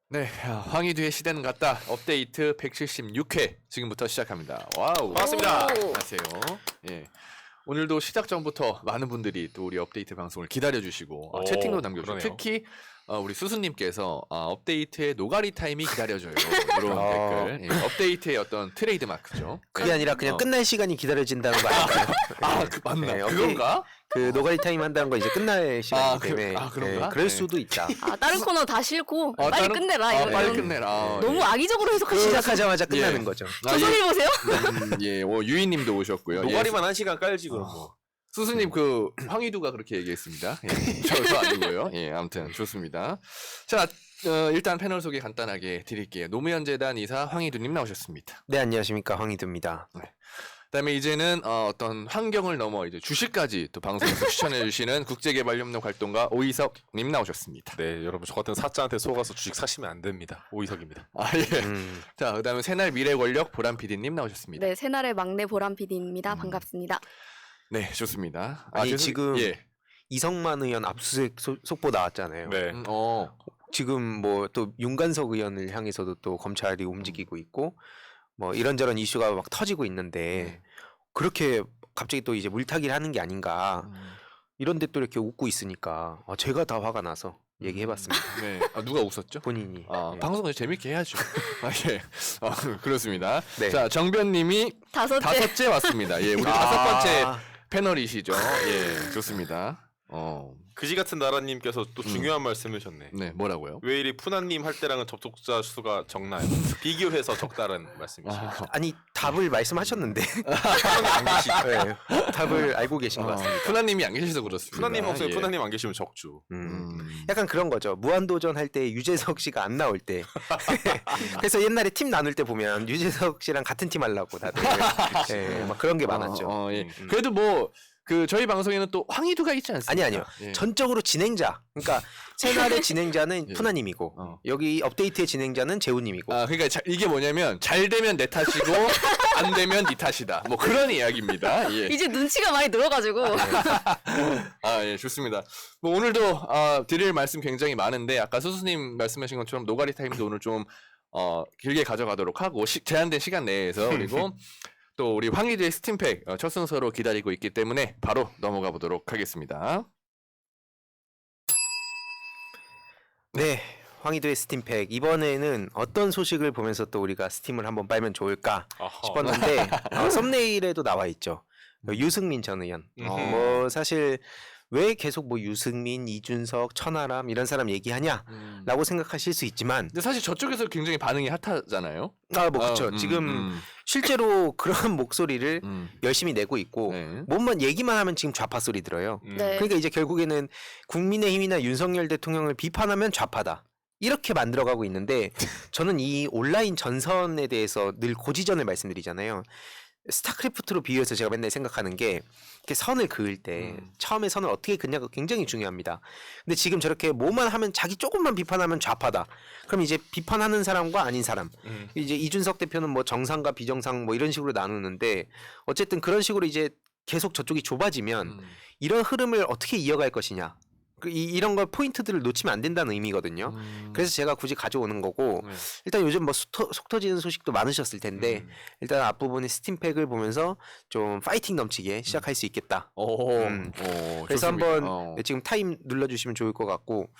네, 황희두의 시대는 갔다. 업데이트 176회 지금부터 시작합니다. 와우. 반갑습니다. 안녕하세요. 예. 오늘도 시작 전부터 많은 분들이 또 우리 업데이트 방송을 기다려주시고 채팅도 남겨주시고 그러네요. 특히 우리 수수님께서 업데이트의 노가리 타임이 기다려져요. 이런 댓글. 예, 업데이트의 어떤 트레이드 마크죠. 그게 예. 아니라 그냥 끝날 시간이 기다려진다는 거 아닐까요? 맞나? 네, 그건가? 그 노가리 타임 한다는 거 이제 끝날 시간이기 때문에 그런가? 그럴 네. 수도 있다. 다른 코너 다 싫고 빨리 끝내라. 빨리 이런 끝내라. 너무 예. 악의적으로 해석하시죠. 시작하자마자 끝나는 예. 거죠. 조선일 보세요. 예, 유이님도 오셨고요. 노가리만 1시간 깔지 그럼 뭐. 수수님 그 황희두가 그렇게 얘기했습니다. 예, 저도 아니고요. 예, 아무튼 좋습니다. 자, 일단 패널 소개 간단하게 드릴게요. 노무현 재단 이사 황희두님 나오셨습니다. 네, 안녕하십니까, 황희두입니다. 그다음에 이제는 어떤 환경을 넘어 이제 주식까지 또 방송에서 추천해 주시는 국제개발협력 활동가 오이석님 나오셨습니다. 네, 여러분 저 같은 사자한테 속아서 주식 사시면 안 됩니다. 오이석입니다. 아 예. 자, 그다음에 새날 미래 권력 보람 PD님 나오셨습니다. 네, 새날의 막내 보람 PD입니다. 반갑습니다. 네, 좋습니다. 아니, 지금 예. 이성만 의원 압수수색 속보 나왔잖아요. 네. 지금 뭐 또 윤관석 의원을 향해서도 또 검찰이 움직이고 있고 뭐 이런저런 이슈가 막 터지고 있는데 그렇게 갑자기 또 이제 물타기를 하는 게 아닌가 이런데 또 이렇게 웃고 있으니까 제가 다 화가 나서 얘기해봤습니다. 네. 누가 웃었죠? 본인이. 네. 방송을 재밌게 해야죠. 예. 그렇습니다. 네. 자, 정변님이 다섯째 왔습니다. 예, 우리 다섯 번째 패널이시죠. 예, 좋습니다. 그지 같은 나라님께서 또 중요한 말씀하셨네. 네, 뭐라고요? 왜 이리 푸나님 할 때랑은 접속자 수가 적나요? 비교해서 적다는 말씀이시죠. 아니 답을 말씀하셨는데 푸나님 안 계시. 네, 답을 알고 계신 것 같습니다. 푸나님이 안 계셔서 그렇습니다. 푸나님 없어요. 예. 푸나님 안 계시면 적죠. 약간 그런 거죠. 무한도전 할 때 유재석 씨가 안 나올 때. 그래서 옛날에 팀 나눌 때 보면 유재석 씨랑 같은 팀 하려고 다들. 네, 막 그런 게 많았죠. 예. 그래도 뭐 저희 방송에는 또 황희두가 있지 않습니까? 아니요. 예. 전적으로 진행자. 그러니까 채널의 진행자는 예. 푸나님이고 여기 업데이트의 진행자는 재우님이고. 그러니까 이게 뭐냐면 잘 되면 내 탓이고 안 되면 네 탓이다. 뭐 그런 이야기입니다. 예. 이제 눈치가 많이 늘어가지고 예, 좋습니다. 뭐 오늘도 드릴 말씀 굉장히 많은데 아까 수수님 말씀하신 것처럼 노가리 타임도 오늘 좀 길게 가져가도록 하고 제한된 시간 내에서 그리고 또 우리 황희두의 스팀팩 첫 순서로 기다리고 있기 때문에 바로 넘어가 보도록 하겠습니다. 네. 황희도의 스팀팩. 이번에는 어떤 소식을 보면서 또 우리가 스팀을 한번 빨면 좋을까 아하. 싶었는데 썸네일에도 나와 있죠. 유승민 전 의원. 뭐 사실 왜 계속 뭐 유승민, 이준석, 천하람 이런 사람 얘기하냐라고 생각하실 수 있지만 근데 사실 저쪽에서 굉장히 반응이 핫하잖아요. 뭐 그렇죠. 지금 실제로 그런 목소리를 열심히 내고 있고 네. 뭐만 얘기만 하면 지금 좌파 소리 들어요. 네. 그러니까 이제 결국에는 국민의힘이나 윤석열 대통령을 비판하면 좌파다. 이렇게 만들어가고 있는데 저는 이 온라인 전선에 대해서 늘 고지전을 말씀드리잖아요. 스타크래프트로 비유해서 제가 맨날 생각하는 게 이렇게 선을 그을 때 처음에 선을 어떻게 긋냐가 굉장히 중요합니다. 근데 지금 저렇게 뭐만 하면 자기 조금만 비판하면 좌파다. 그럼 이제 비판하는 사람과 아닌 사람. 이제 이준석 대표는 뭐 정상과 비정상 뭐 이런 식으로 나누는데 어쨌든 그런 식으로 이제 계속 저쪽이 좁아지면 이런 흐름을 어떻게 이어갈 것이냐. 이런 걸 포인트들을 놓치면 안 된다는 의미거든요. 그래서 제가 굳이 가져오는 거고 일단 요즘 뭐 속 터지는 소식도 많으셨을 텐데 일단 앞부분의 스팀팩을 보면서 좀 파이팅 넘치게 시작할 수 있겠다. 그래서 한번 지금 타임 눌러주시면 좋을 것 같고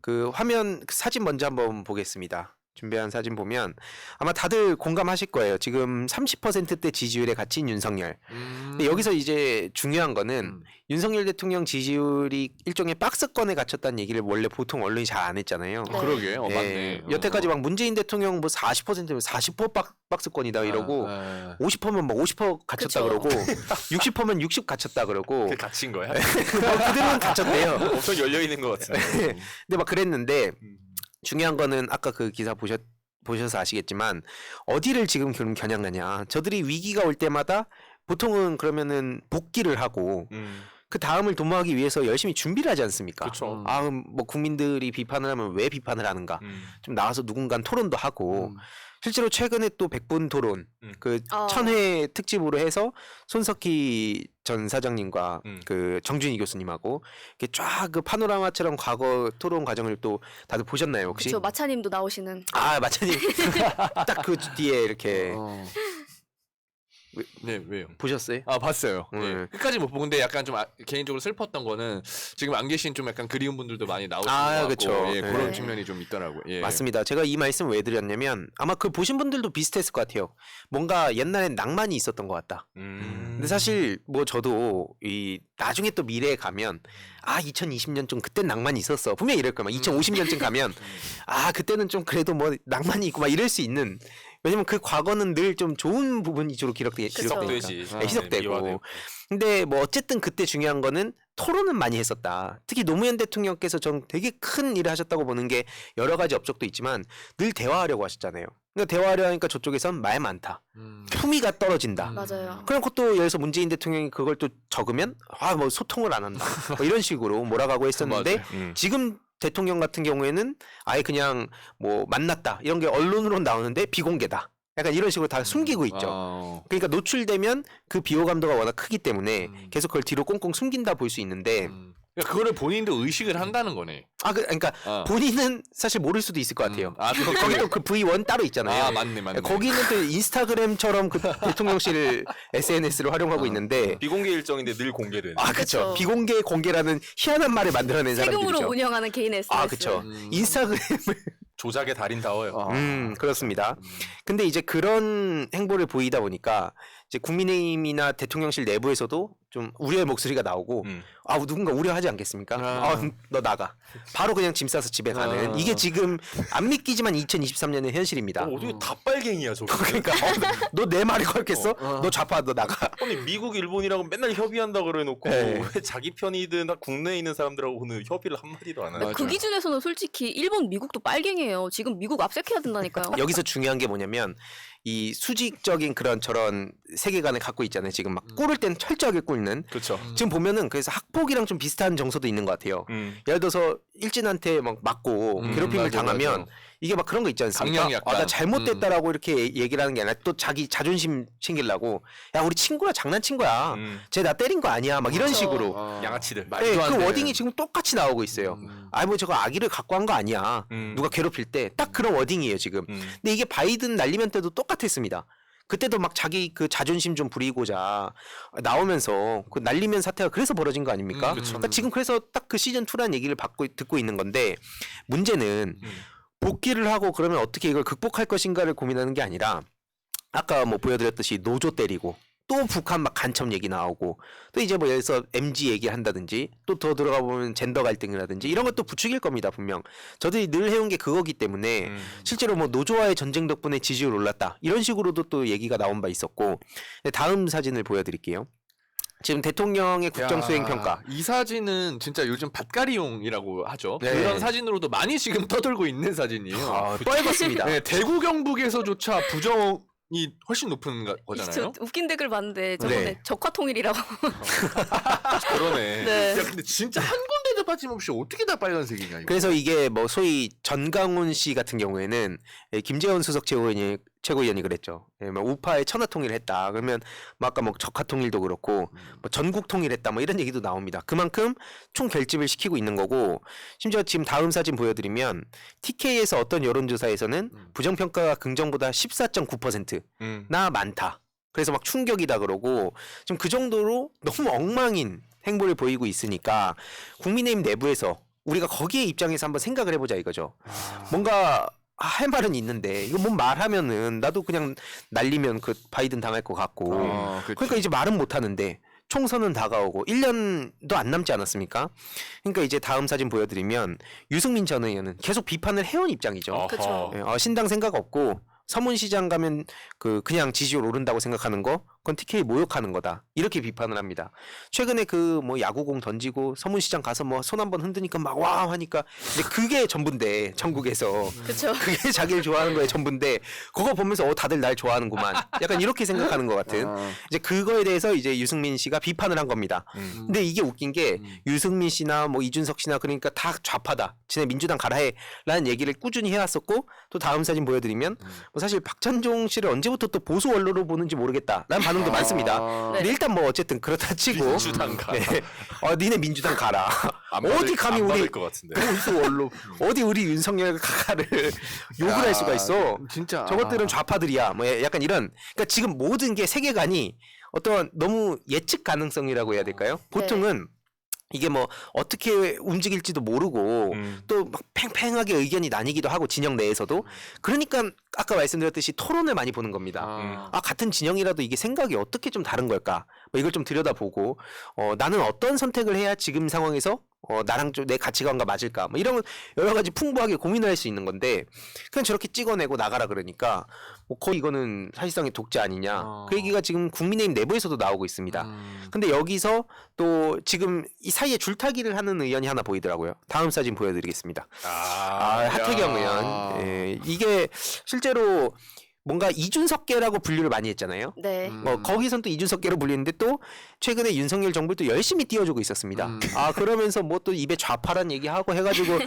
그 화면 사진 먼저 한번 보겠습니다. 준비한 사진 보면 아마 다들 공감하실 거예요. 지금 30%대 지지율에 갇힌 윤석열. 근데 여기서 이제 중요한 거는 윤석열 대통령 지지율이 일종의 박스권에 갇혔다는 얘기를 원래 보통 언론이 잘 안 했잖아요. 그러게, 맞네. 여태까지 막 문재인 대통령 뭐 40%면 40% 박스권이다 이러고 50%면 뭐 50% 갇혔다 그쵸. 그러고 60%면 60 갇혔다 그러고 그게 갇힌 거야? 그대로는 갇혔대요. 엄청 열려 있는 것 같은데. 근데 막 그랬는데 중요한 거는 아까 그 기사 보셔서 아시겠지만 어디를 지금 그럼 겨냥하냐. 저들이 위기가 올 때마다 보통은 그러면은 복귀를 하고 그 다음을 도모하기 위해서 열심히 준비를 하지 않습니까? 그쵸. 뭐 국민들이 비판을 하면 왜 비판을 하는가? 음. 좀 나와서 누군가 토론도 하고 음. 실제로 최근에 또 100분 토론 그 어. 1000회 특집으로 해서 손석희 전 사장님과 음. 그 정준희 교수님하고 이렇게 쫙 그 파노라마처럼 과거 토론 과정을 또 다들 보셨나요 혹시? 저 마차님도 나오시는. 아 마차님 딱 그 뒤에 이렇게 어. 네 왜요? 보셨어요? 아 봤어요. 예. 음. 끝까지 못 보고 근데 약간 좀 개인적으로 슬펐던 거는 지금 안 계신 좀 약간 그리운 분들도 많이 나오시는 아, 것 같고 그쵸. 예, 네. 그런 측면이 좀 있더라고요. 예. 맞습니다. 제가 이 말씀 왜 드렸냐면 아마 그 보신 분들도 비슷했을 것 같아요. 뭔가 옛날엔 낭만이 있었던 것 같다. 근데 사실 뭐 저도 이 나중에 또 미래에 가면 2020년 좀 그땐 낭만이 있었어. 분명히 이럴 거야. 막 2050년쯤 가면 그때는 좀 그래도 뭐 낭만이 있고 막 이럴 수 있는. 왜냐면 그 과거는 늘 좀 좋은 부분이 주로 기록되니까. 희석되지. 네, 희석되고. 미화되고. 근데 뭐 어쨌든 그때 중요한 거는 토론은 많이 했었다. 특히 노무현 대통령께서 전 되게 큰 일을 하셨다고 보는 게 여러 가지 업적도 있지만 늘 대화하려고 하셨잖아요. 그러니까 대화하려 하니까 저쪽에선 말 많다. 품위가 떨어진다. 맞아요. 그럼 그것도 예를 들어서 문재인 대통령이 그걸 또 적으면 뭐 소통을 안 한다. 뭐 이런 식으로 몰아가고 했었는데 맞아요. 지금 대통령 같은 경우에는 아예 그냥 뭐 만났다. 이런 게 언론으로 나오는데 비공개다. 약간 이런 식으로 다 숨기고 있죠. 그러니까 노출되면 그 비호감도가 워낙 크기 때문에 계속 그걸 뒤로 꽁꽁 숨긴다 볼 수 있는데 그러니까 그거를 본인도 의식을 한다는 거네. 그러니까 본인은 사실 모를 수도 있을 것 같아요. 근데 거기 또 그 V1 따로 있잖아요. 맞네. 거기는 또 인스타그램처럼 그 대통령실 SNS를 활용하고 있는데 비공개 일정인데 늘 공개되는. 그렇죠. 그쵸. 비공개 공개라는 희한한 말을 만들어낸 세금으로 사람들이죠. 운영하는 개인 SNS. 그렇죠. 인스타그램을 조작의 달인다워요. 그렇습니다. 근데 이제 그런 행보를 보이다 보니까 이제 국민의힘이나 대통령실 내부에서도 좀 우려의 목소리가 나오고 누군가 우려하지 않겠습니까? 너 나가. 바로 그냥 짐 싸서 집에 가는. 이게 지금 안 믿기지만 2023년의 현실입니다. 어떻게 다 빨갱이야 저거. 그러니까 너 내 말이 걸겠어? 너 좌파 너 나가. 아니 미국 일본이랑 맨날 협의한다 그래놓고 네. 왜 자기 편이든 국내에 있는 사람들하고는 협의를 한 마디도 안 하냐. 그 기준에서는 솔직히 일본, 미국도 빨갱이에요. 지금 미국 압색해야 된다니까요. 여기서 중요한 게 뭐냐면 이 수직적인 그런 저런 세계관을 갖고 있잖아요. 지금 막 꿇을 땐 철저하게 꿇는. 그렇죠. 지금 보면은 그래서 학폭이랑 좀 비슷한 정서도 있는 것 같아요. 예를 들어서 일진한테 막 맞고 괴롭힘을 맞아, 당하면 맞아. 이게 막 그런 거 있지 않습니까? 강령이 약간. 나 잘못됐다라고 이렇게 얘기를 하는 게 아니라 또 자기 자존심 챙기려고 야 우리 친구야 장난친 거야. 쟤 나 때린 거 아니야. 막 이런 그쵸. 식으로. 양아치들. 네, 안 그 되는. 워딩이 지금 똑같이 나오고 있어요. 뭐 저거 아기를 갖고 한 거 아니야. 누가 괴롭힐 때 딱 그런 워딩이에요 지금. 근데 이게 바이든 날리면 때도 똑같았습니다. 그때도 막 자기 그 자존심 좀 부리고자 나오면서 그 날리면 사태가 그래서 벌어진 거 아닙니까? 그러니까 지금 그래서 딱 그 시즌 2라는 얘기를 듣고 있는 건데 문제는 복귀를 하고 그러면 어떻게 이걸 극복할 것인가를 고민하는 게 아니라 아까 뭐 보여드렸듯이 노조 때리고 또 북한 막 간첩 얘기 나오고 또 이제 뭐 예를 들어서 MG 얘기를 한다든지 또 더 들어가 보면 젠더 갈등이라든지 이런 것도 부추길 겁니다 분명. 저들이 늘 해온 게 그거기 때문에 실제로 뭐 노조와의 전쟁 덕분에 지지율 올랐다 이런 식으로도 또 얘기가 나온 바 있었고 다음 사진을 보여드릴게요. 지금 대통령의 국정수행 평가. 이 사진은 진짜 요즘 밭가리용이라고 하죠. 네. 그런 사진으로도 많이 지금 떠들고 있는 사진이에요. 뻘겋습니다. 네, 대구 경북에서조차 부정이 훨씬 높은 거잖아요. 저 웃긴 댓글 봤는데 저번에 네. 적화통일이라고. 그러네. 네. 야 근데 진짜 한 군데도 빠짐없이 어떻게 다 빨간색이냐 이거. 그래서 이게 뭐 소위 전강훈 씨 같은 경우에는 김재원 수석 최고위원이 그랬죠. 뭐 우파의 천하 통일을 했다. 그러면 뭐 아까 뭐 적화 통일도 그렇고 뭐 전국 통일했다. 뭐 이런 얘기도 나옵니다. 그만큼 총 결집을 시키고 있는 거고 심지어 지금 다음 사진 보여드리면 TK에서 어떤 여론조사에서는 부정평가가 긍정보다 14.9%나 많다. 그래서 막 충격이다 그러고 지금 그 정도로 너무 엉망인 행보를 보이고 있으니까 국민의힘 내부에서 우리가 거기에 입장에서 한번 생각을 해보자 이거죠. 뭔가 할 말은 있는데 이거 뭐 말하면은 나도 그냥 날리면 그 바이든 당할 것 같고 그러니까 이제 말은 못 하는데 총선은 다가오고 1년도 안 남지 않았습니까? 그러니까 이제 다음 사진 보여드리면 유승민 전 의원은 계속 비판을 해온 입장이죠. 그쵸. 신당 생각 없고 서문시장 가면 그냥 지지율 오른다고 생각하는 거 그건 TK 모욕하는 거다. 이렇게 비판을 합니다. 최근에 그 뭐 야구공 던지고 서문시장 가서 뭐 손 한번 흔드니까 막 와 하니까 근데 그게 전부인데 전국에서 그쵸. 그게 자기를 좋아하는 거에 전부인데 그거 보면서 다들 날 좋아하는구만. 약간 이렇게 생각하는 것 같은. 이제 그거에 대해서 이제 유승민 씨가 비판을 한 겁니다. 근데 이게 웃긴 게 유승민 씨나 뭐 이준석 씨나 그러니까 다 좌파다. 지네 민주당 가라 해라는 얘기를 꾸준히 해왔었고 또 다음 사진 보여드리면 뭐 사실 박찬종 씨를 언제부터 또 보수 원로로 보는지 모르겠다라는 반응도 많습니다. 네. 근데 일단 뭐 어쨌든 그렇다 치고 민주당 가라. 네. 니네 민주당 가라. 안 어디 감히 안 우리 받을 것 같은데. 보수 원로 어디 우리 윤석열 가를 욕을 할 수가 있어. 진짜 저것들은 좌파들이야. 뭐 약간 이런. 그러니까 지금 모든 게 세계관이 어떤 너무 예측 가능성이라고 해야 될까요? 보통은 이게 뭐 어떻게 움직일지도 모르고 또 막 팽팽하게 의견이 나뉘기도 하고 진영 내에서도 그러니까 아까 말씀드렸듯이 토론을 많이 보는 겁니다. 같은 진영이라도 이게 생각이 어떻게 좀 다른 걸까? 뭐 이걸 좀 들여다보고 나는 어떤 선택을 해야 지금 상황에서 나랑 좀 내 가치관과 맞을까? 뭐 이런 여러 가지 풍부하게 고민을 할 수 있는 건데 그냥 저렇게 찍어내고 나가라 그러니까 뭐 거의 이거는 사실상의 독재 아니냐? 그 얘기가 지금 국민의힘 내부에서도 나오고 있습니다. 근데 여기서 또 지금 이 사이에 줄타기를 하는 의원이 하나 보이더라고요. 다음 사진 보여드리겠습니다. 하태경 의원. 예, 이게 실제로 뭔가 이준석계라고 분류를 많이 했잖아요. 네. 거기선 또 이준석계로 불리는데 또 최근에 윤석열 정부를 또 열심히 띄워주고 있었습니다. 그러면서 뭐 또 입에 좌파란 얘기하고 해가지고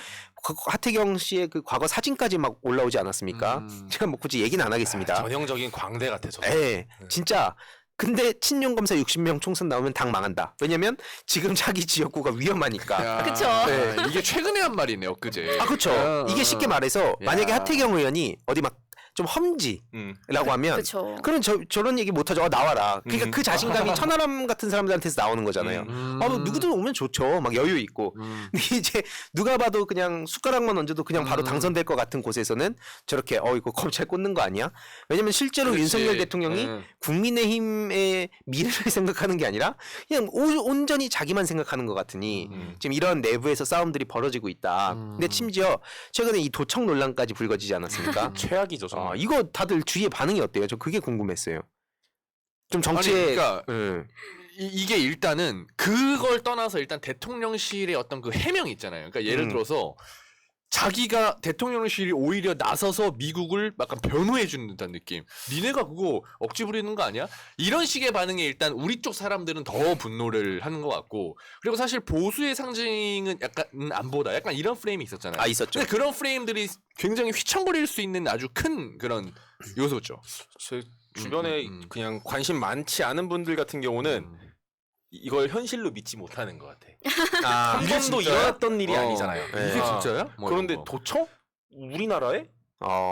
하태경 씨의 그 과거 사진까지 막 올라오지 않았습니까? 제가 뭐 굳이 얘기는 안 하겠습니다. 전형적인 광대 같아 저. 예, 진짜. 근데 친윤 검사 60명 총선 나오면 당 망한다. 왜냐면 지금 자기 지역구가 위험하니까. 그쵸. 네, 이게 최근에 한 말이네 엊그제. 그렇죠. 이게 쉽게 말해서 만약에 야. 하태경 의원이 어디 막 좀 험지라고 하면 그쵸. 그런 저런 얘기 못하죠. 나와라. 그러니까 그 자신감이 천하람 같은 사람들한테서 나오는 거잖아요. 뭐 누구든 오면 좋죠. 막 여유 있고. 근데 이제 누가 봐도 그냥 숟가락만 얹어도 그냥 바로 당선될 것 같은 곳에서는 저렇게 이거 검찰 꽂는 거 아니야? 왜냐면 실제로 그렇지. 윤석열 대통령이 국민의힘의 미래를 생각하는 게 아니라 그냥 온전히 자기만 생각하는 것 같으니 지금 이런 내부에서 싸움들이 벌어지고 있다. 근데 심지어 최근에 이 도청 논란까지 불거지지 않았습니까? 최악이죠 정말. 이거 다들 주위의 반응이 어때요? 저 그게 궁금했어요. 좀 정치에 그러니까 이게 일단은 그걸 떠나서 일단 대통령실의 어떤 그 해명 있잖아요. 그러니까 예를 들어서 자기가 대통령실이 오히려 나서서 미국을 약간 변호해 주는 듯한 느낌. 니네가 그거 억지 부리는 거 아니야? 이런 식의 반응에 일단 우리 쪽 사람들은 더 분노를 하는 것 같고 그리고 사실 보수의 상징은 약간 안보다 약간 이런 프레임이 있었잖아요. 있었죠. 근데 그런 프레임들이 굉장히 휘청거릴 수 있는 아주 큰 그런 요소죠. 제 주변에 그냥 관심 많지 않은 분들 같은 경우는 이걸 현실로 믿지 못하는 것 같아. 한 이게 번도 진짜야? 일어났던 일이 아니잖아요. 네. 이게 진짜야? 뭐 그런데 이런 거. 도청? 우리나라에?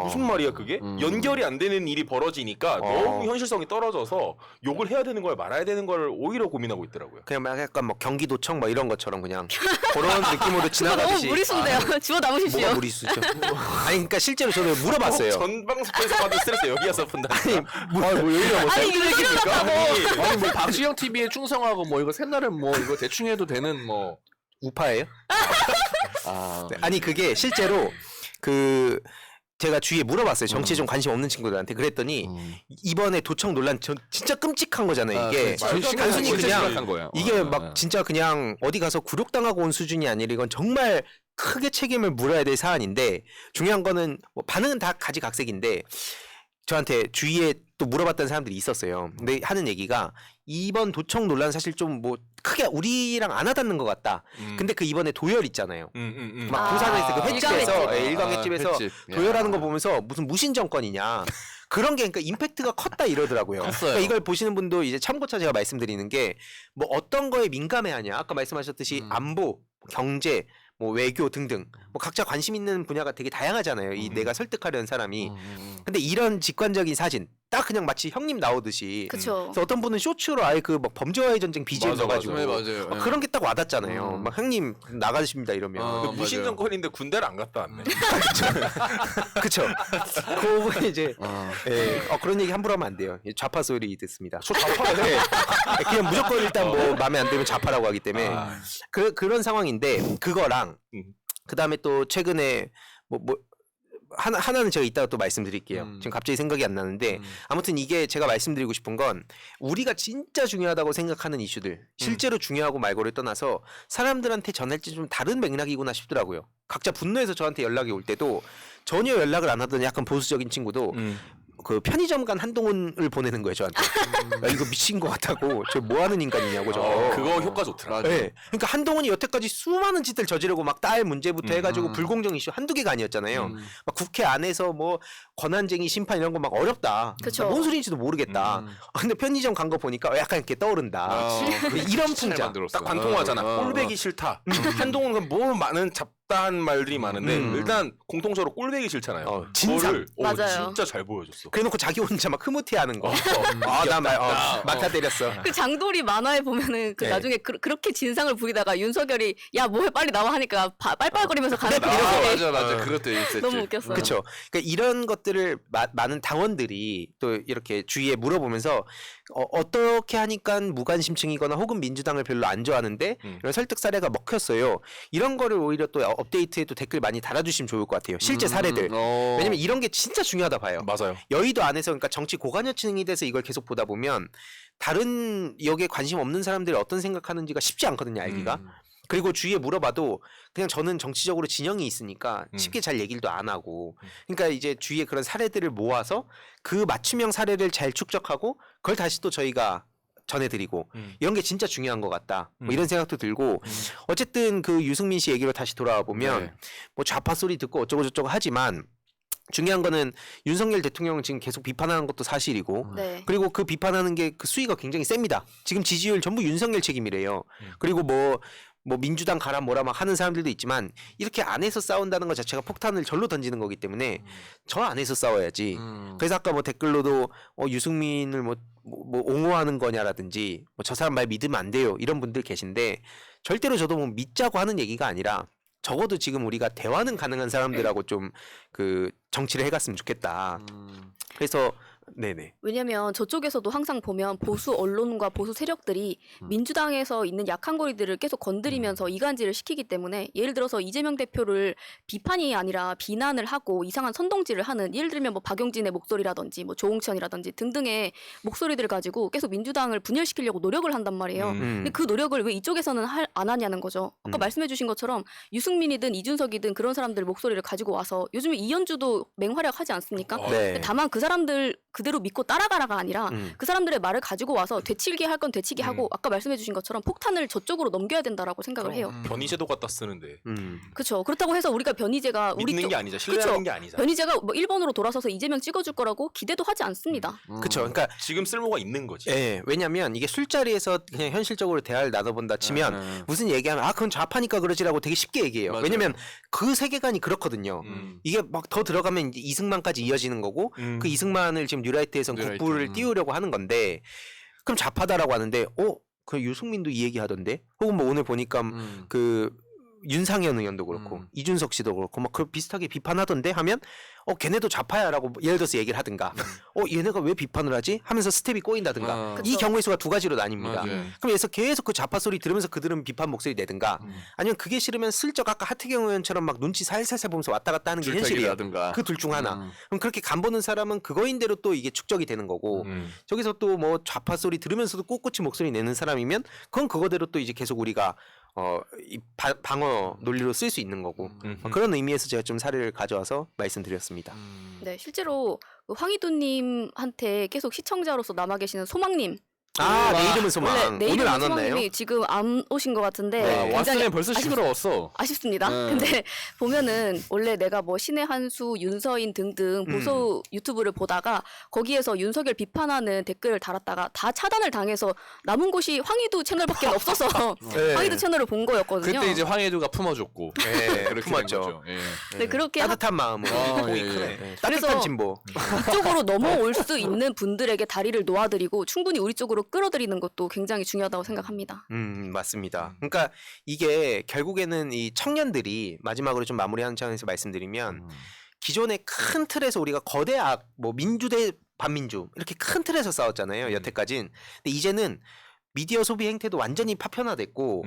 무슨 말이야 그게? 연결이 안 되는 일이 벌어지니까 너무 현실성이 떨어져서 욕을 해야 되는 걸 말아야 되는 걸 오히려 고민하고 있더라고요. 그냥 막 약간 뭐 경기도청 뭐 이런 것처럼 그냥 그런 느낌으로 그거 너무 지나가듯이 무리수인데요. 지워 담으십시오. 뭐가 무리수죠? 아니 그러니까 실제로 저는 물어봤어요. 전 방송에서 받은 스트레스 여기 와서 푼다. 뭐 여기가 뭐 아니, 이거 흘러갔다고. 아니 뭐 박시영 TV에 충성하고 뭐 이거 새날은 뭐 이거 대충 해도 되는 뭐 우파예요? 네. 아니 그게 실제로 그 제가 주위에 물어봤어요. 정치에 좀 관심 없는 친구들한테 그랬더니 이번에 도청 논란 진짜 끔찍한 거잖아요. 이게 단순히 그냥 거야. 이게 막 진짜 그냥 어디 가서 굴욕당하고 온 수준이 아니라 이건 정말 크게 책임을 물어야 될 사안인데 중요한 거는 뭐 반응은 다 가지각색인데 저한테 주위에 또 물어봤던 사람들이 있었어요. 근데 하는 얘기가 이번 도청 논란 사실 좀 뭐 크게 우리랑 안 와닿는 것 같다. 근데 그 이번에 도열 있잖아요. 막 부산에서 그 횟집에서 일광횟집에서 횟집. 도열하는 거 보면서 무슨 무신 정권이냐. 그런 게 그러니까 임팩트가 컸다 이러더라고요. 그러니까 이걸 보시는 분도 이제 참고차 제가 말씀드리는 게 뭐 어떤 거에 민감해하냐. 아까 말씀하셨듯이 안보, 경제, 뭐 외교 등등 뭐 각자 관심 있는 분야가 되게 다양하잖아요. 이 내가 설득하려는 사람이. 근데 이런 직관적인 사진 딱 그냥 마치 형님 나오듯이. 그쵸. 그래서 어떤 분은 쇼츠로 아예 그 막 범죄와의 전쟁 BGM 맞아, 넣어가지고 맞아요. 막 그런 게 딱 와닿잖아요. 막 형님 나가십니다 이러면. 무신 맞아요. 정권인데 군대를 안 갔다 왔네. 그쵸. 그 부분에 이제 그런 얘기 함부로 하면 안 돼요. 좌파 소리 듣습니다. 저 좌파네. 그냥 무조건 일단 뭐 마음에 안 들면 좌파라고 하기 때문에 그런 상황인데 그거랑 그 다음에 또 최근에 하나는 제가 이따가 또 말씀드릴게요. 지금 갑자기 생각이 안 나는데 아무튼 이게 제가 말씀드리고 싶은 건 우리가 진짜 중요하다고 생각하는 이슈들 실제로 중요하고 말고를 떠나서 사람들한테 전할 때 좀 다른 맥락이구나 싶더라고요. 각자 분노해서 저한테 연락이 올 때도 전혀 연락을 안 하던 약간 보수적인 친구도 그 편의점 간 한동훈을 보내는 거예요 저한테. 야, 이거 미친 것 같다고. 저 뭐 하는 인간이냐고 저거. 그거 효과 좋더라. 네. 그러니까 한동훈이 여태까지 수많은 짓을 저지르고 막 딸 문제부터 해가지고 불공정 이슈 한두 개가 아니었잖아요. 막 국회 안에서 뭐 권한쟁의 심판 이런 거 막 어렵다. 그쵸. 뭔 소리인지도 모르겠다. 근데 편의점 간 거 보니까 약간 이렇게 떠오른다. 이런 풍자. 딱 관통하잖아. 꼴배기 싫다. 한동훈은 뭐 많은 잡다한 말들이 많은데 일단 공통적으로 꼴배기 싫잖아요. 진상. 그거를 맞아요. 진짜 잘 보여줬어. 그래놓고 자기 혼자 막 흐뭇해하는 거. 나 막타 때렸어. 그 장도리 만화에 보면은 그 네. 나중에 그렇게 진상을 부리다가 윤석열이 야 뭐해 빨리 나와 하니까 빨빨거리면서 가는 그 맞아. 그것도 있었지. 너무 웃겼어요. 그렇죠. 그러니까 이런 것들을 많은 당원들이 또 이렇게 주위에 물어보면서 어떻게 하니까 무관심층이거나 혹은 민주당을 별로 안 좋아하는데 이런 설득 사례가 먹혔어요. 이런 거를 오히려 또 업데이트에도 댓글 많이 달아주시면 좋을 것 같아요. 실제 사례들. 왜냐면 이런 게 진짜 중요하다 봐요. 맞아요. 여의도 안에서 그러니까 정치 고관여층이 돼서 이걸 계속 보다 보면 다른 여기에 관심 없는 사람들이 어떤 생각하는지가 쉽지 않거든요, 알기가. 그리고 주위에 물어봐도 그냥 저는 정치적으로 진영이 있으니까 쉽게 잘 얘기도 안 하고 그러니까 이제 주위에 그런 사례들을 모아서 그 맞춤형 사례를 잘 축적하고 그걸 다시 또 저희가 전해드리고 이런 게 진짜 중요한 것 같다 뭐 이런 생각도 들고 어쨌든 그 유승민 씨 얘기로 다시 돌아와 보면 뭐 좌파 소리 듣고 어쩌고 저쩌고 하지만 중요한 거는 윤석열 대통령은 지금 계속 비판하는 것도 사실이고 네. 그리고 그 비판하는 게 그 수위가 굉장히 셉니다. 지금 지지율 전부 윤석열 책임이래요. 그리고 뭐 민주당 가라 뭐라 막 하는 사람들도 있지만 이렇게 안에서 싸운다는 것 자체가 폭탄을 절로 던지는 거기 때문에 저 안에서 싸워야지. 그래서 아까 뭐 댓글로도 유승민을 뭐 옹호하는 거냐라든지 뭐 저 사람 말 믿으면 안 돼요 이런 분들 계신데 절대로 저도 뭐 믿자고 하는 얘기가 아니라 적어도 지금 우리가 대화는 가능한 사람들하고 좀 그 정치를 해갔으면 좋겠다. 그래서 네네. 왜냐면 저쪽에서도 항상 보면 보수 언론과 보수 세력들이 민주당에서 있는 약한 고리들을 계속 건드리면서 이간질을 시키기 때문에 예를 들어서 이재명 대표를 비판이 아니라 비난을 하고 이상한 선동질을 하는 예를 들면 뭐 박용진의 목소리라든지 뭐 조홍천이라든지 등등의 목소리들을 가지고 계속 민주당을 분열시키려고 노력을 한단 말이에요. 근데 그 노력을 왜 이쪽에서는 안 하냐는 거죠. 아까 말씀해 주신 것처럼 유승민이든 이준석이든 그런 사람들 목소리를 가지고 와서 요즘에 이현주도 맹활약하지 않습니까? 네. 다만 그 사람들 그대로 믿고 따라가라가 아니라 그 사람들의 말을 가지고 와서 되치기 할 건 되치기 하고 아까 말씀해 주신 것처럼 폭탄을 저쪽으로 넘겨야 된다라고 생각을 해요. 변이제도 갖다 쓰는데 그렇죠. 그렇다고 해서 우리가 변희재가 우리 믿는 쪽 게 아니자 신뢰하는 게 아니잖아. 변희재가 뭐 일본으로 돌아서서 이재명 찍어줄 거라고 기대도 하지 않습니다. 그렇죠. 그러니까 지금 쓸모가 있는 거지. 예, 왜냐면 이게 술자리에서 그냥 현실적으로 대화를 나눠본다 치면 무슨 얘기하면 그건 좌파니까 그러지라고 되게 쉽게 얘기해요. 맞아요. 왜냐면 그 세계관이 그렇거든요. 이게 막 더 들어가면 이제 이승만까지 이어지는 거고 그 이승만을 지금 뉴라이트에서는 뉴라이트. 국부를 띄우려고 하는 건데 그럼 좌파다라고 하는데 그 유승민도 이 얘기 하던데 혹은 뭐 오늘 보니까 그 윤상현 의원도 그렇고 이준석 씨도 그렇고 막 그 비슷하게 비판하던데 하면 걔네도 좌파야라고 예를 들어서 얘기를 하든가 얘네가 왜 비판을 하지 하면서 스텝이 꼬인다든가 이 그쵸. 경우의 수가 두 가지로 나뉩니다. 맞아요. 그럼 그래서 계속 그 좌파 소리 들으면서 그들은 비판 목소리 내든가 아니면 그게 싫으면 슬쩍 아까 하태경 의원처럼 막 눈치 살살살 보면서 왔다 갔다 하는 게 현실이에요. 줄타기라든가. 그 둘 중 하나. 그럼 그렇게 간 보는 사람은 그거인대로 또 이게 축적이 되는 거고 저기서 또 뭐 좌파 소리 들으면서도 꼿꼿이 목소리 내는 사람이면 그건 그거대로 또 이제 계속 우리가 이 방어 논리로 쓸 수 있는 거고 그런 의미에서 제가 좀 사례를 가져와서 말씀드렸습니다. 네, 실제로 그 황희도님한테 계속 시청자로서 남아 계시는 소망님. 내 이름은 소망. 원래 내 오늘 이름은 안 왔나요? 소망님이 지금 안 오신 것 같은데 굉장히 왔으면 벌써 시끄러웠어. 아쉽습니다. 근데 보면은 원래 내가 뭐 신의 한수, 윤서인 등등 보수 유튜브를 보다가 거기에서 윤석열 비판하는 댓글을 달았다가 다 차단을 당해서 남은 곳이 황희도 채널밖에 없어서 네. 황희도 채널을 본 거였거든요. 그때 이제 황해도가 품어줬고. 네, 그렇게 품었죠. 된 거죠. 예. 네, 그렇게 따뜻한 마음으로. 예, 네, 예. 따뜻한 그래서 진보. 이쪽으로 넘어올 수 있는 분들에게 다리를 놓아드리고 충분히 우리 쪽으로 끌어들이는 것도 굉장히 중요하다고 생각합니다. 맞습니다. 그러니까 이게 결국에는 이 청년들이 마지막으로 좀 마무리하는 차원에서 말씀드리면 기존의 큰 틀에서 우리가 거대 악, 뭐 민주 대 반민주 이렇게 큰 틀에서 싸웠잖아요. 여태까지는. 근데 이제는 미디어 소비 행태도 완전히 파편화됐고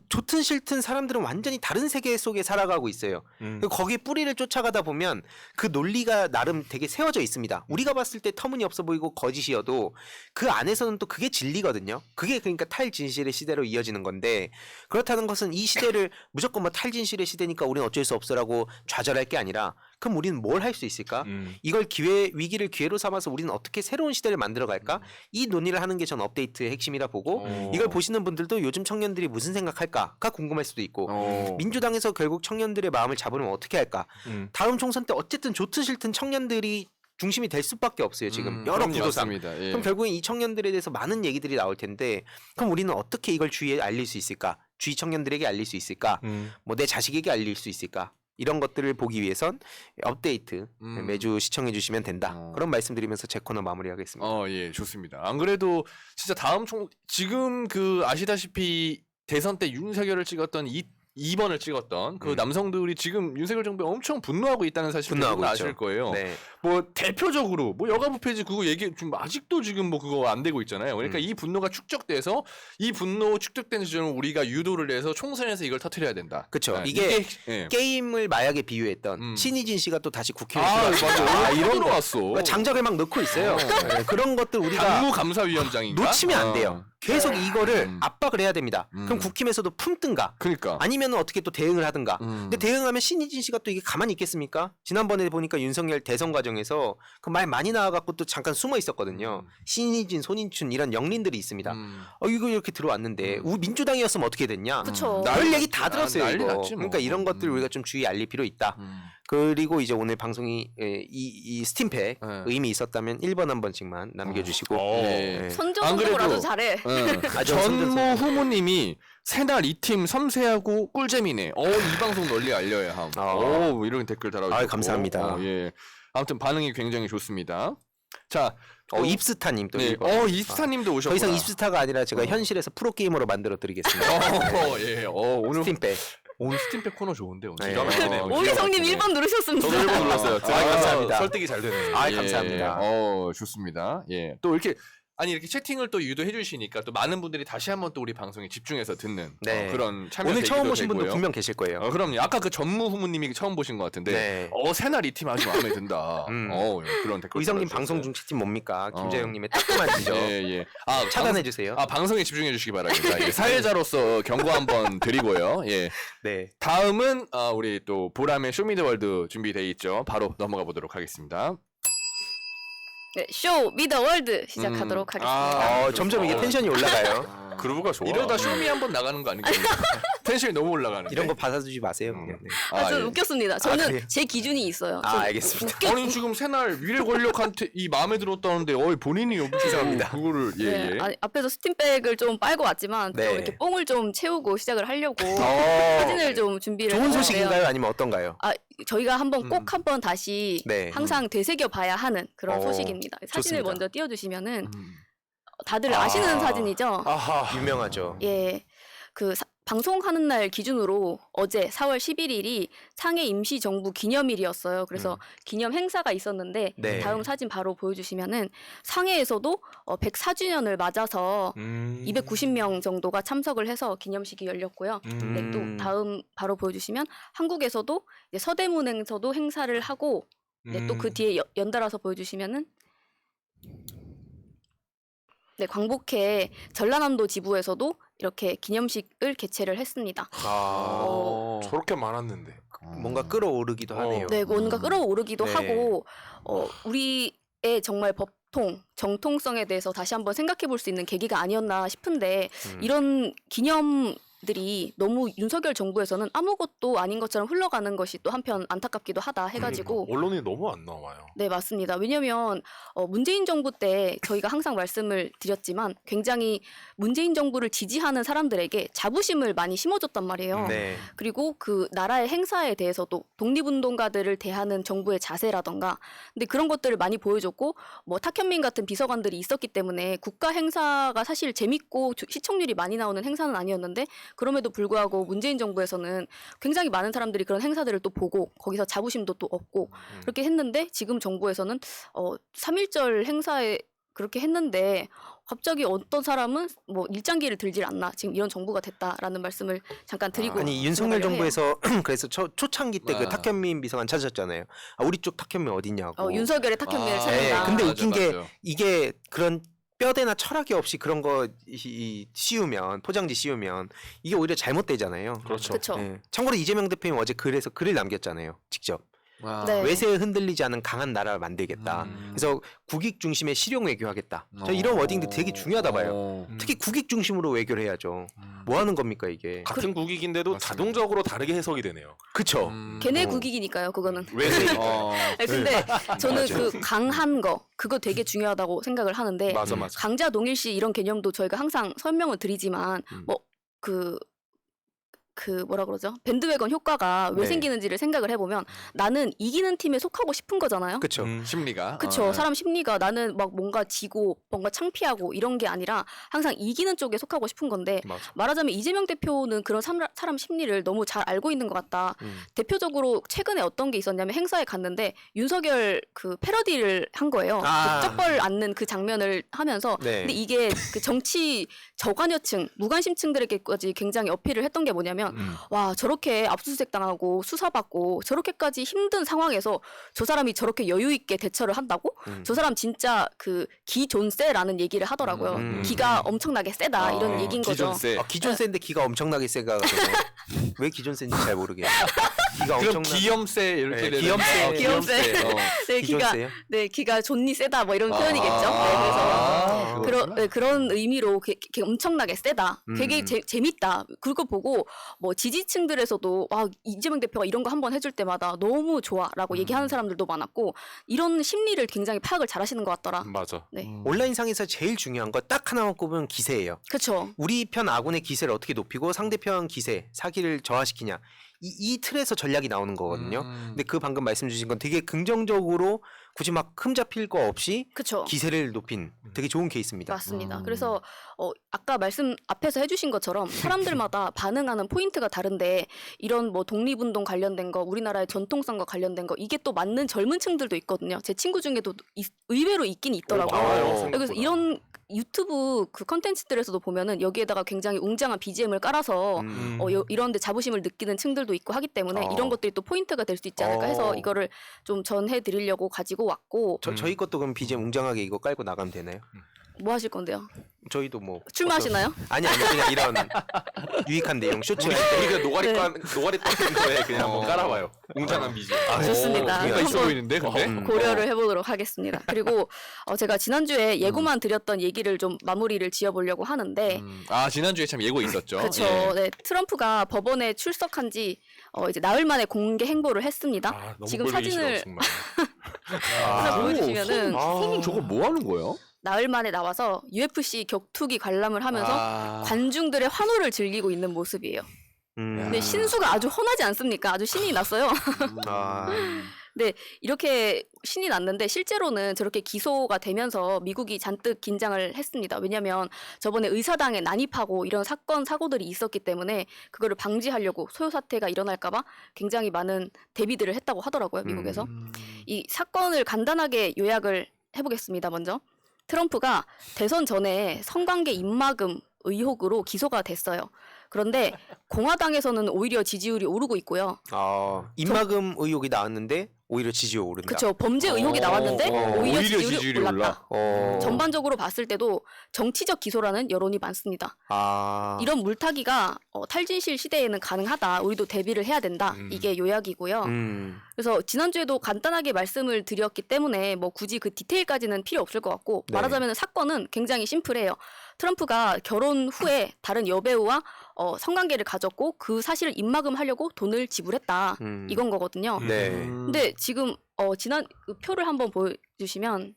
좋든 싫든 사람들은 완전히 다른 세계 속에 살아가고 있어요. 거기에 뿌리를 쫓아가다 보면 그 논리가 나름 되게 세워져 있습니다. 우리가 봤을 때 터무니없어 보이고 거짓이어도 그 안에서는 또 그게 진리거든요. 그게 그러니까 탈진실의 시대로 이어지는 건데 그렇다는 것은 이 시대를 무조건 뭐 탈진실의 시대니까 우리는 어쩔 수 없어라고 좌절할 게 아니라 그럼 우리는 뭘 할 수 있을까? 이걸 위기를 기회로 삼아서 우리는 어떻게 새로운 시대를 만들어 갈까? 이 논의를 하는 게 전 업데이트의 핵심이라 보고 이걸 보시는 분들도 요즘 청년들이 무슨 생각할까가 궁금할 수도 있고 민주당에서 결국 청년들의 마음을 잡으면 어떻게 할까? 다음 총선 때 어쨌든 좋든 싫든 청년들이 중심이 될 수밖에 없어요. 지금 여러 구도상. 예. 그럼 결국엔 이 청년들에 대해서 많은 얘기들이 나올 텐데 그럼 우리는 어떻게 이걸 주위에 알릴 수 있을까? 주위 청년들에게 알릴 수 있을까? 뭐 내 자식에게 알릴 수 있을까? 이런 것들을 보기 위해선 업데이트 매주 시청해 주시면 된다. 그런 말씀드리면서 제 코너 마무리하겠습니다. 예, 좋습니다. 안 그래도 진짜 지금 그 아시다시피 대선 때 윤석열을 찍었던 2번을 찍었던 그 남성들이 지금 윤석열 정부에 엄청 분노하고 있다는 사실을 분노하고 아실 있죠. 거예요. 네. 뭐 대표적으로 뭐 여가부 폐지 그거 얘기 지금 아직도 지금 뭐 그거 안 되고 있잖아요. 그러니까 이 분노가 축적돼서 이 분노 축적된 지점을 우리가 유도를 해서 총선에서 이걸 터뜨려야 된다. 그렇죠. 네, 이게 예. 게임을 마약에 비유했던 신희진 씨가 또 다시 국회에 맞아. 이런 거 왔어. 장작을 막 넣고 있어요. 네, 그런 것들 우리가 당무감사위원장인가? 놓치면 안 돼요. 계속 이거를 압박을 해야 됩니다. 그럼 국힘에서도 품든가 그러니까. 아니면 어떻게 또 대응을 하든가. 근데 대응하면 신희진 씨가 또 이게 가만히 있겠습니까? 지난번에 보니까 윤석열 대선 과정에서 그 말 많이 나와갖고 또 잠깐 숨어 있었거든요. 신희진, 손인춘 이런 영린들이 있습니다. 이거 이렇게 들어왔는데 우리 민주당이었으면 어떻게 됐냐? 그쵸. 별 얘기 다 들었어요. 난리 이거. 났지 뭐. 그러니까 이런 것들 우리가 좀 주의 알릴 필요 있다. 그리고 이제 오늘 방송이 이 스팀팩 의미 있었다면 1번 한 번씩만 남겨주시고 예. 네. 선정적으로라도 잘해. 전무 후무님이 새날 2팀 섬세하고 꿀잼이네. 이 방송 널리 알려야 함. 이런 댓글 달아주셨고. 감사합니다. 예. 아무튼 반응이 굉장히 좋습니다. 자, 입스타님 또 네. 이거. 입스타님도 더 오셨구나. 이상 입스타가 아니라 제가 현실에서 프로게이머로 만들어 드리겠습니다. 예. 오늘 스팀팩. 오늘 스팀팩 코너 좋은데 오늘. 네. 기가 막히네. 오희성님 1번 누르셨습니다. 저도 1번 눌렀어요. 감사합니다. 설득이 잘 되네. 감사합니다. 좋습니다. 예. 또 이렇게 이렇게 채팅을 또 유도해 주시니까 또 많은 분들이 다시 한번 또 우리 방송에 집중해서 듣는 네. 그런 참여 오늘 처음 계기도 보신 분도 되고요. 분명 계실 거예요. 그럼요. 아까 그 전무 후무님이 처음 보신 것 같은데, 네. 새날 이 팀 아주 마음에 든다. 그런 댓글. 의성님 방송 중 채팅 뭡니까? 김재영님의 따끔한 지적 예. 차단해 주세요. 방송에 집중해 주시기 바랍니다. 예, 사회자로서 경고 한번 드리고요. 예. 네. 다음은 우리 또 보람의 쇼미더월드 준비돼 있죠. 바로 넘어가 보도록 하겠습니다. 네, 쇼 미더 월드 시작하도록 하겠습니다. 점점 이게 텐션이 올라가요. 그루브가 좋아. 이러다 쇼미 한번 나가는 거 아니겠습니까? 텐션이 너무 올라가는데. 이런 거 받아주지 마세요. 그냥. 네. 좀 예. 웃겼습니다. 저는 그래요? 제 기준이 있어요. 알겠습니다. 아니 지금 새날 미래 권력한테 이 마음에 들었다는데 본인이 여기서 죄송합니다. 그거를 네, 앞에서 스팀백을 좀 빨고 왔지만 네. 좀 이렇게 뽕을 좀 채우고 시작을 하려고 사진을 좀 준비를 좋은 했는데요. 소식인가요? 아니면 어떤가요? 저희가 꼭 한번 다시 네. 항상 되새겨 봐야 하는 그런 소식입니다. 사진을 좋습니다. 먼저 띄워주시면은 다들 아시는 사진이죠. 아하, 유명하죠. 예, 방송하는 날 기준으로 어제 4월 11일이 상해 임시정부 기념일이었어요. 그래서 기념 행사가 있었는데 네. 다음 사진 바로 보여주시면은 상해에서도 104주년을 맞아서 290명 정도가 참석을 해서 기념식이 열렸고요. 네, 또 다음 바로 보여주시면 한국에서도 이제 서대문행서도 행사를 하고 네, 또 그 뒤에 연달아서 보여주시면은 네, 광복회 전라남도 지부에서도 이렇게 기념식을 개최를 했습니다. 저렇게 많았는데. 뭔가 끌어오르기도 하네요. 네, 뭔가 끌어오르기도 네. 하고 우리의 정말 법통, 정통성에 대해서 다시 한번 생각해 볼 수 있는 계기가 아니었나 싶은데 이런 기념들이 너무 윤석열 정부에서는 아무것도 아닌 것처럼 흘러가는 것이 또 한편 안타깝기도 하다 해가지고 언론이 너무 안 나와요. 네, 맞습니다. 왜냐하면 문재인 정부 때 저희가 항상 말씀을 드렸지만 굉장히 문재인 정부를 지지하는 사람들에게 자부심을 많이 심어줬단 말이에요. 네. 그리고 그 나라의 행사에 대해서도 독립운동가들을 대하는 정부의 자세라던가 근데 그런 것들을 많이 보여줬고 뭐 탁현민 같은 비서관들이 있었기 때문에 국가 행사가 사실 재밌고 시청률이 많이 나오는 행사는 아니었는데 그럼에도 불구하고 문재인 정부에서는 굉장히 많은 사람들이 그런 행사들을 또 보고 거기서 자부심도 또 얻고 그렇게 했는데 지금 정부에서는 3.1절 행사에 그렇게 했는데 갑자기 어떤 사람은 뭐 일장기를 들질 않나 지금 이런 정부가 됐다라는 말씀을 잠깐 드리고 아니 윤석열 들어가려 해요. 정부에서 그래서 초창기 때 그 아. 탁현민 비서관 찾으셨잖아요. 아, 우리 쪽 탁현민 어디냐고. 윤석열의 탁현민을 아, 찾는다. 네, 근데 맞아, 웃긴 게 맞아. 이게 그런 뼈대나 철학이 없이 그런 거 씌우면 포장지 씌우면 이게 오히려 잘못되잖아요. 그렇죠. 그렇죠. 예. 참고로 이재명 대표님 어제 글에서 글을 남겼잖아요. 직접 와. 네. 외세에 흔들리지 않은 강한 나라를 만들겠다. 그래서 국익 중심의 실용 외교하겠다. 저 이런 워딩도 되게 중요하다 봐요. 어. 특히 국익 중심으로 외교를 해야죠. 뭐 하는 겁니까 이게? 같은 국익인데도 맞습니다. 자동적으로 다르게 해석이 되네요. 그쵸. 걔네 어. 국익이니까요. 그거는. 외세니까. 어. 네, 근데 저는 맞아. 그 강한 거 그거 되게 중요하다고 생각을 하는데 맞아 맞아. 강자 동일시 이런 개념도 저희가 항상 설명을 드리지만 뭐 그 뭐라 그러죠? 밴드웨건 효과가 왜 네. 생기는지를 생각을 해보면 나는 이기는 팀에 속하고 싶은 거잖아요. 그쵸. 심리가. 그쵸. 어. 사람 심리가 나는 막 뭔가 지고 뭔가 창피하고 이런 게 아니라 항상 이기는 쪽에 속하고 싶은 건데 맞아. 말하자면 이재명 대표는 그런 사람 심리를 너무 잘 알고 있는 것 같다. 대표적으로 최근에 어떤 게 있었냐면 행사에 갔는데 윤석열 그 패러디를 한 거예요. 아. 그 쩍벌 앉는 그 장면을 하면서 네. 근데 이게 그 정치 저관여층, 무관심층들에게까지 굉장히 어필을 했던 게 뭐냐면 와 저렇게 압수수색 당하고 수사받고 저렇게까지 힘든 상황에서 저 사람이 저렇게 여유 있게 대처를 한다고? 저 사람 진짜 그 기존세라는 얘기를 하더라고요. 기가 엄청나게 세다 이런 얘기인 거죠. 기존세. 기존 센데 기가 엄청나게 세가 왜 기존 센지 잘 모르겠어요. 기가 그럼 엄청나. 기염세 이렇게 네, 되는 기염세. 기염세. 어. 네, 기존 기가 세요? 네 기가 존니 세다 뭐 이런 표현이겠죠. 아, 네, 그래서 그런 의미로 엄청나게 세다. 되게 재밌다. 그거 보고 뭐 지지층들에서도 와 이재명 대표가 이런 거 한번 해줄 때마다 너무 좋아라고 얘기하는 사람들도 많았고 이런 심리를 굉장히 파악을 잘하시는 것 같더라. 맞아. 네, 온라인상에서 제일 중요한 거 딱 하나만 꼽으면 기세예요. 그렇죠. 우리 편 아군의 기세를 어떻게 높이고 상대편 기세, 사기를 저하시키냐. 이 틀에서 전략이 나오는 거거든요. 근데 그 방금 말씀 주신 건 되게 긍정적으로 굳이 막 흠잡힐 거 없이 그렇죠. 기세를 높인 되게 좋은 케이스입니다. 맞습니다. 그래서 아까 말씀 앞에서 해주신 것처럼 사람들마다 반응하는 포인트가 다른데 이런 뭐 독립운동 관련된 거, 우리나라의 전통성과 관련된 거 이게 또 맞는 젊은 층들도 있거든요. 제 친구 중에도 의외로 있긴 있더라고요. 많아요, 어. 생각보다. 그래서 이런 유튜브 그 컨텐츠들에서도 보면은 여기에다가 굉장히 웅장한 BGM을 깔아서 이런데 자부심을 느끼는 층들도 있고 하기 때문에 이런 것들이 또 포인트가 될 수 있지 않을까 해서 이거를 좀 전해드리려고 가지고 왔고 저희 것도 그럼 BGM 웅장하게 이거 깔고 나가면 되나요? 뭐 하실 건데요? 저희도 뭐 출마하시나요? 아니 그냥 이런 유익한 내용 쇼츠 할 때. 우리가 노가리 떠는 거에 그냥 한번 깔아봐요. 웅장한 비즈. 좋습니다. 뭔가 있어 한번 보이는데 근데. 고려를 해보도록 하겠습니다. 그리고 제가 지난주에 예고만 드렸던 얘기를 좀 마무리를 지어보려고 하는데 아 지난주에 참 예고 있었죠. 그렇죠. 예. 네, 트럼프가 법원에 출석한 지 이제 나흘 만에 공개 행보를 했습니다. 아, 너무 지금 꼴보기 싫어, 사진을 정말. 하나 보여주시면은 손은 저거 뭐 하는 거예요? 나흘 만에 나와서 UFC 격투기 관람을 하면서 관중들의 환호를 즐기고 있는 모습이에요. 근데 신수가 아주 훤하지 않습니까? 아주 신이 났어요. 네, 이렇게 신이 났는데 실제로는 저렇게 기소가 되면서 미국이 잔뜩 긴장을 했습니다. 왜냐하면 저번에 의사당에 난입하고 이런 사고들이 있었기 때문에 그거를 방지하려고 소요 사태가 일어날까봐 굉장히 많은 대비들을 했다고 하더라고요, 미국에서. 이 사건을 간단하게 요약을 해보겠습니다. 먼저 트럼프가 대선 전에 성관계 입막음 의혹으로 기소가 됐어요. 그런데 공화당에서는 오히려 지지율이 오르고 있고요. 입막음 의혹이 나왔는데 오히려 지지율 오른다. 그렇죠. 범죄 의혹이 나왔는데 오히려 지지율이 올랐다. 전반적으로 봤을 때도 정치적 기소라는 여론이 많습니다. 이런 물타기가 탈진실 시대에는 가능하다. 우리도 대비를 해야 된다. 이게 요약이고요. 그래서 지난주에도 간단하게 말씀을 드렸기 때문에 뭐 굳이 그 디테일까지는 필요 없을 것 같고 네. 말하자면 사건은 굉장히 심플해요. 트럼프가 결혼 후에 다른 여배우와 성관계를 가졌고 그 사실을 입막음하려고 돈을 지불했다. 이건 거거든요. 네. 근데 지금 지난 그 표를 한번 보여주시면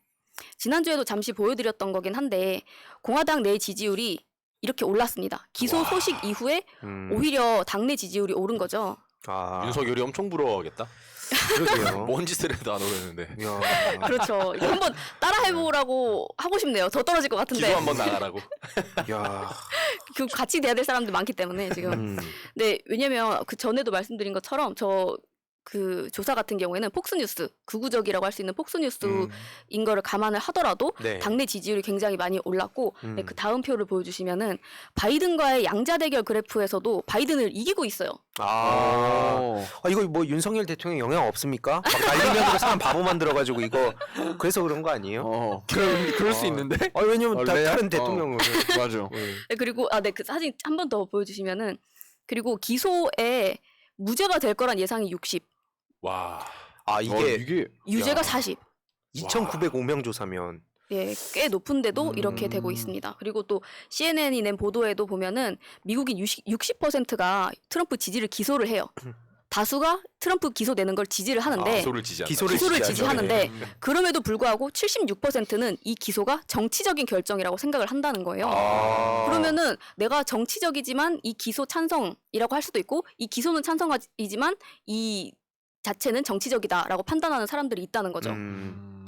지난주에도 잠시 보여드렸던 거긴 한데 공화당 내 지지율이 이렇게 올랐습니다. 기소 소식 이후에 오히려 당내 지지율이 오른 거죠. 윤석열이 엄청 부러워하겠다. 그러게요. 뭔 짓을 해도 안 오르는데. 그렇죠. 이거 한번 따라해보라고 하고 싶네요. 더 떨어질 것 같은데. 기소 한번 나가라고. 야. 그 같이 돼야 될 사람들 많기 때문에 지금. 네, 왜냐면 그 전에도 말씀드린 것처럼 저 그 조사 같은 경우에는 폭스뉴스, 극우적이라고 할 수 있는 폭스뉴스인 거를 감안을 하더라도 네. 당내 지지율이 굉장히 많이 올랐고 네, 음. 그 다음 표를 보여주시면은 바이든과의 양자 대결 그래프에서도 바이든을 이기고 있어요. 이거 뭐 윤석열 대통령 영향 없습니까? 막 날리면으로 사람 바보 만들어가지고 이거 그래서 그런 거 아니에요? 그럴 수 있는데? 왜냐면 원래야? 다른 대통령을 맞아. 네, 그리고 네, 그 사진 한 번 더 보여주시면은 그리고 기소에 무죄가 될 거란 예상이 60, 와. 이게 유죄가 야. 40. 2,905명 조사면 예, 꽤 높은데도 이렇게 되고 있습니다. 그리고 또 CNN이 낸 보도에도 보면은 미국인 60%가 트럼프 지지를 기소를 해요. 다수가 트럼프 기소되는 걸 지지를 하는데 기소를 지지한다. 기소를 기소를 지지하죠. 지지하는데 그럼에도 불구하고 76%는 이 기소가 정치적인 결정이라고 생각을 한다는 거예요. 그러면은 내가 정치적이지만 이 기소 찬성이라고 할 수도 있고 이 기소는 찬성이지만 이 자체는 정치적이다라고 판단하는 사람들이 있다는 거죠.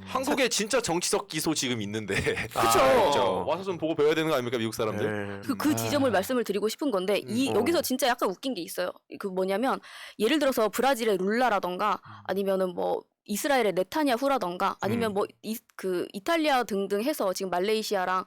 한국에 진짜 정치적 기소 지금 있는데. 그쵸. 와서 좀 보고 배워야 되는 거 아닙니까 미국 사람들? 그 지점을 말씀을 드리고 싶은 건데 여기서 진짜 약간 웃긴 게 있어요. 그 뭐냐면 예를 들어서 브라질의 룰라라던가 아니면은 뭐 이스라엘의 네타냐후라던가 아니면 뭐 그 이탈리아 등등 해서 지금 말레이시아랑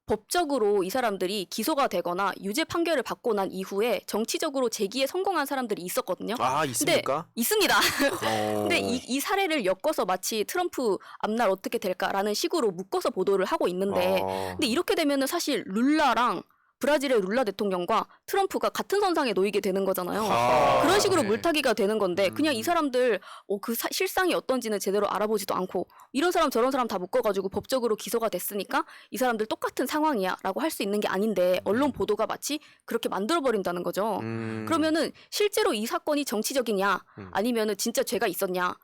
법적으로 이 사람들이 기소가 되거나 유죄 판결을 받고 난 이후에 정치적으로 재기에 성공한 사람들이 있었거든요. 있습니까? 있습니다. 근데 이 사례를 엮어서 마치 트럼프 앞날 어떻게 될까라는 식으로 묶어서 보도를 하고 있는데 근데 이렇게 되면은 사실 룰라랑 브라질의 룰라 대통령과 트럼프가 같은 선상에 놓이게 되는 거잖아요. 그런 식으로 네. 물타기가 되는 건데 그냥 이 사람들 실상이 어떤지는 제대로 알아보지도 않고 이런 사람 저런 사람 다 묶어가지고 법적으로 기소가 됐으니까 이 사람들 똑같은 상황이야 라고 할 수 있는 게 아닌데 언론 보도가 마치 그렇게 만들어버린다는 거죠. 그러면은 실제로 이 사건이 정치적이냐 아니면은 진짜 죄가 있었냐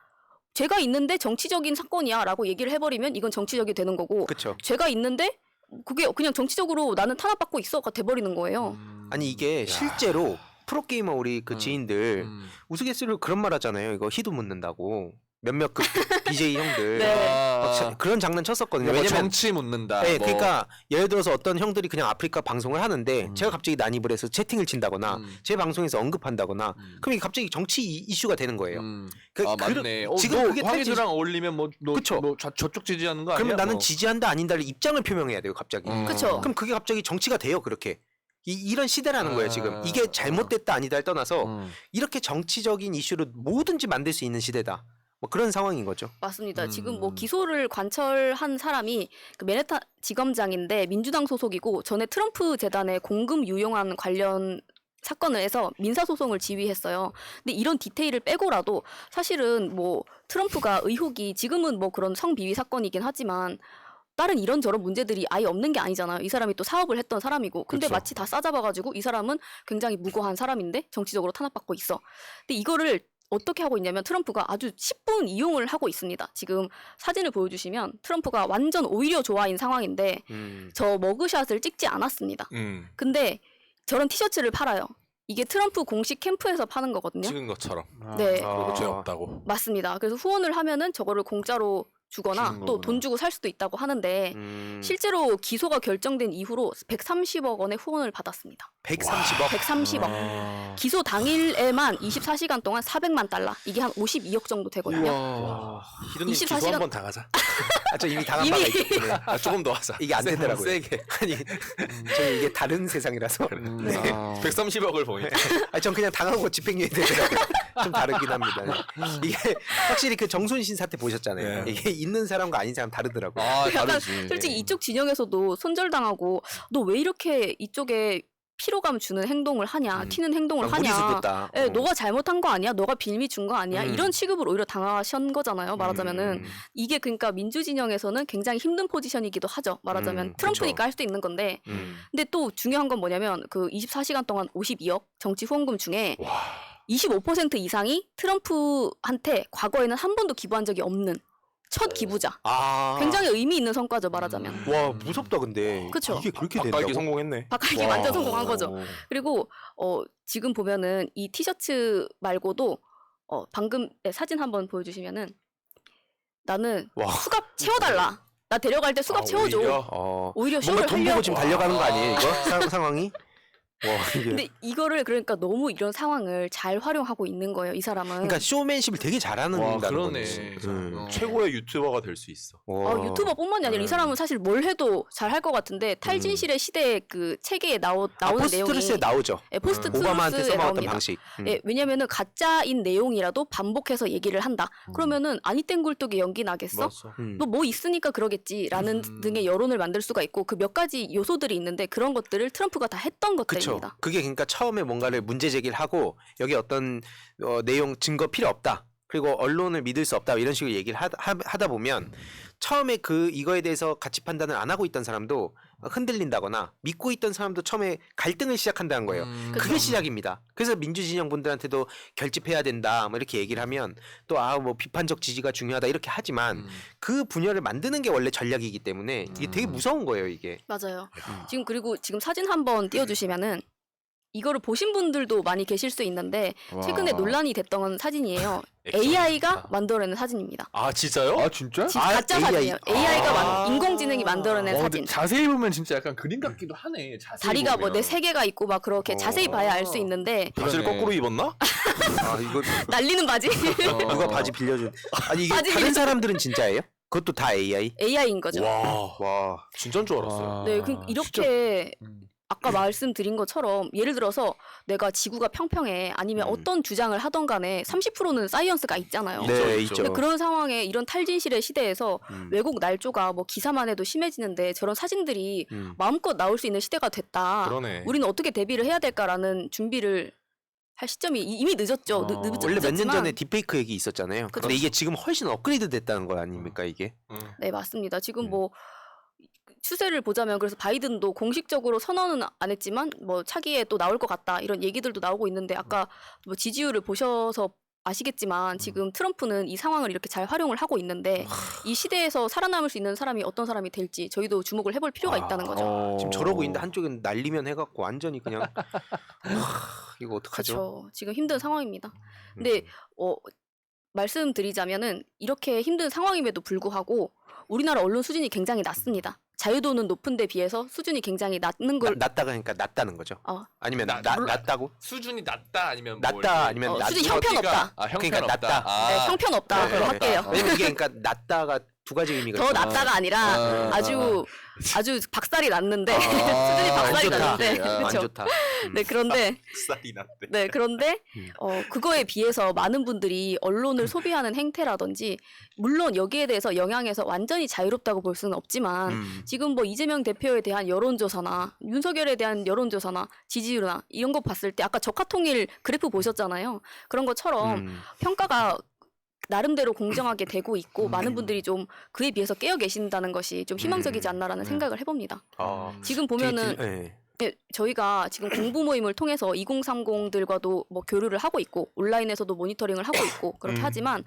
죄가 있는데 정치적인 사건이야 라고 얘기를 해버리면 이건 정치적이 되는 거고 그렇죠. 죄가 있는데 그게 그냥 정치적으로 나는 탄압받고 있어가 돼버리는 거예요. 아니 이게 실제로 프로게이머 우리 그 지인들 우스갯소리로 그런 말 하잖아요. 이거 희도 묻는다고. 몇몇 그 BJ 형들 네. 그런 장난 쳤었거든요. 왜냐면 왜냐면 정치 묻는다. 네, 뭐. 그러니까 예를 들어서 어떤 형들이 그냥 아프리카 방송을 하는데 제가 갑자기 난입을 해서 채팅을 친다거나 제 방송에서 언급한다거나 그럼 이게 갑자기 정치 이슈가 되는 거예요. 맞네. 지금 그게 황희조랑 어울리면 그쵸. 저쪽 지지하는 거 아니야? 그러면 나는 뭐. 지지한다 아닌다를 입장을 표명해야 돼요, 갑자기. 그쵸. 그럼 그게 갑자기 정치가 돼요, 그렇게. 이런 시대라는 거예요, 지금. 이게 잘못됐다 아니다를 떠나서 이렇게 정치적인 이슈로 뭐든지 만들 수 있는 시대다. 뭐 그런 상황인 거죠. 맞습니다. 지금 뭐 기소를 관철한 사람이 그 맨해튼 지검장인데 민주당 소속이고 전에 트럼프 재단에 공금 유용한 관련 사건을 해서 민사소송을 지휘했어요. 근데 이런 디테일을 빼고라도 사실은 뭐 트럼프가 의혹이 지금은 뭐 그런 성비위 사건이긴 하지만 다른 이런저런 문제들이 아예 없는 게 아니잖아요. 이 사람이 또 사업을 했던 사람이고 근데 그쵸. 마치 다 싸잡아가지고 이 사람은 굉장히 무고한 사람인데 정치적으로 탄압받고 있어. 근데 이거를 어떻게 하고 있냐면 트럼프가 아주 10분 이용을 하고 있습니다. 지금 사진을 보여주시면 트럼프가 완전 오히려 좋아인 상황인데 저 머그샷을 찍지 않았습니다. 근데 저런 티셔츠를 팔아요. 이게 트럼프 공식 캠프에서 파는 거거든요. 찍은 것처럼. 네, 그리고 죄 없다고. 맞습니다. 그래서 후원을 하면은 저거를 공짜로 주거나 주는 또 거구나. 돈 주고 살 수도 있다고 하는데 실제로 기소가 결정된 이후로 130억 원의 후원을 받았습니다. 130억. 130억. 기소 당일에만 24시간 동안 400만 달러. 이게 한 52억 정도 되거든요. 히든님 기소 24시간 한번 당하자. 저 이미 당한 이미- 바가 있기 때문에. 조금 더 하자. 이게 안 되더라고요. 세게. 아니, 저는 이게 다른 세상이라서. 네. 130억을 보내. 전 그냥 당하고 집행유예 되더라고요. 좀 다르긴 합니다. 네. 이게 확실히 그 정순신 사태 보셨잖아요. 네. 이게 있는 사람과 아닌 사람 다르더라고요. 약간 다르지. 솔직히 이쪽 진영에서도 손절당하고 너 왜 이렇게 이쪽에 피로감 주는 행동을 하냐, 튀는 행동을 하냐. 무리수뒀다. 예, 너가 잘못한 거 아니야? 너가 빌미 준 거 아니야? 이런 취급을 오히려 당하신 거잖아요. 말하자면은 이게 그러니까 민주 진영에서는 굉장히 힘든 포지션이기도 하죠. 말하자면 트럼프니까 할 수도 있는 건데. 근데 또 중요한 건 뭐냐면 그 24시간 동안 52억 정치 후원금 중에 25% 이상이 트럼프한테 과거에는 한 번도 기부한 적이 없는 첫 기부자. 굉장히 의미 있는 성과죠. 말하자면. 와 무섭다 근데. 그쵸. 이게 그렇게 바꿔기 된다고? 성공했네. 바꿔기 완전 성공한 거죠. 그리고 지금 보면은 이 티셔츠 말고도 방금 사진 한번 보여주시면은 나는 수갑 채워달라. 나 데려갈 때 수갑 채워줘. 오히려 뭔가 쇼를 돈 보고 하려고. 지금 달려가는 거 아니에요 이거? 상황이? 이게. 근데 이거를 그러니까 너무 이런 상황을 잘 활용하고 있는 거예요. 이 사람은. 그러니까 쇼맨십을 되게 잘하는 와, 다는 그러네. 거지. 최고의 유튜버가 될 수 있어. 유튜버뿐만이 아니라 이 사람은 사실 뭘 해도 잘 할 것 같은데 탈진실의 시대 그 책에 나오는 포스트 내용이 트루스에 나오죠. 예, 포스트 오바마한테 트루스에 써먹었던 나옵니다. 방식. 예, 왜냐면은 가짜인 내용이라도 반복해서 얘기를 한다. 그러면은 아니 땡 굴뚝에 연기 나겠어? 맞아. 너 뭐 있으니까 그러겠지라는 등의 여론을 만들 수가 있고 그 몇 가지 요소들이 있는데 그런 것들을 트럼프가 다 했던 그쵸. 것들입니다. 그게 그러니까 처음에 뭔가를 문제 제기를 하고 여기 어떤 내용 증거 필요 없다. 그리고 언론을 믿을 수 없다. 이런 식으로 얘기를 하다 보면 처음에 이거에 대해서 가치 판단을 안 하고 있던 사람도 흔들린다거나 믿고 있던 사람도 처음에 갈등을 시작한다는 거예요. 그게 그쵸. 시작입니다. 그래서 민주진영 분들한테도 결집해야 된다. 뭐 이렇게 얘기를 하면 또 뭐 비판적 지지가 중요하다 이렇게 하지만 그 분열을 만드는 게 원래 전략이기 때문에 이게 되게 무서운 거예요, 이게. 맞아요. 지금 사진 한번 띄워주시면은 이거를 보신 분들도 많이 계실 수 있는데 최근에 와. 논란이 됐던 사진이에요. 액션 AI가 진짜. 만들어낸 사진입니다. 아 진짜요? 아 진짜? 가짜 AI. 사진이에요. AI가 아. 인공지능이 만들어낸 근데 사진. 자세히 보면 진짜 약간 그림 같기도 하네. 자세히 다리가 뭐 보면. 네 세 개가 있고 막 그렇게 자세히 봐야 알 수 있는데 바지를 그러네. 거꾸로 입었나? 이거 날리는 바지 누가 바지 빌려준. 아니 이게 바지 다른 빌려준- 사람들은 진짜예요? 그것도 다 AI? AI인 거죠. 와 진짜인 줄 알았어요. 네, 이렇게 음. 아까 말씀드린 것처럼 예를 들어서 내가 지구가 평평해 아니면 어떤 주장을 하던 간에 30%는 사이언스가 있잖아요. 네, 있죠. 있죠. 근데 그런 상황에 이런 탈진실의 시대에서 음. 외국 날조가 뭐 기사만 해도 심해지는데 저런 사진들이 음. 마음껏 나올 수 있는 시대가 됐다. 그러네. 우리는 어떻게 대비를 해야 될까라는 준비를 할 시점이 이미 늦었죠. 늦었지만 원래 몇 년 전에 딥페이크 얘기 있었잖아요. 그쵸. 근데 이게 지금 훨씬 업그레이드 됐다는 거 아닙니까 이게? 네, 맞습니다. 지금 뭐 추세를 보자면 그래서 바이든도 공식적으로 선언은 안 했지만 뭐 차기에 또 나올 것 같다 이런 얘기들도 나오고 있는데 아까 뭐 지지율을 보셔서 아시겠지만 지금 트럼프는 이 상황을 이렇게 잘 활용을 하고 있는데 이 시대에서 살아남을 수 있는 사람이 어떤 사람이 될지 저희도 주목을 해볼 필요가 있다는 거죠. 지금 저러고 있는데 한쪽은 날리면 해갖고 완전히 그냥 이거 어떡하죠? 그렇죠. 지금 힘든 상황입니다. 근데 말씀드리자면은 이렇게 힘든 상황임에도 불구하고 우리나라 언론 수준이 굉장히 낮습니다. 자유도는 높은데 비해서 수준이 굉장히 낮는 걸 낮다가 그러니까 낮다는 거죠. 아니면 낮다고? 수준이 낮다 아니면 뭐 낮다 이렇게 아니면 낮. 수준이 형편없다. 아 형편 그러니까 없다. 낮다. 아. 네, 형편없다. 그럼 할게요. 왜냐면 이게 그러니까 낮다가 두 가지 의미가 더 있잖아. 낮다가 아니라 아주 박살이 났는데 수준이 안 박살이 좋다. 났는데 안 그렇죠. 좋다. 네 그런데 쌀이 났대. 네 그런데 그거에 비해서 많은 분들이 언론을 소비하는 행태라든지 물론 여기에 대해서 영향에서 완전히 자유롭다고 볼 수는 없지만 지금 뭐 이재명 대표에 대한 여론조사나 윤석열에 대한 여론조사나 지지율이나 이런 거 봤을 때 아까 적화통일 그래프 보셨잖아요. 그런 것처럼 평가가 나름대로 공정하게 되고 있고 많은 분들이 좀 그에 비해서 깨어 계신다는 것이 좀 희망적이지 않나라는 생각을 해봅니다. 지금 보면은 네. 네, 저희가 지금 공부 모임을 통해서 2030들과도 뭐 교류를 하고 있고 온라인에서도 모니터링을 하고 있고 그렇게 하지만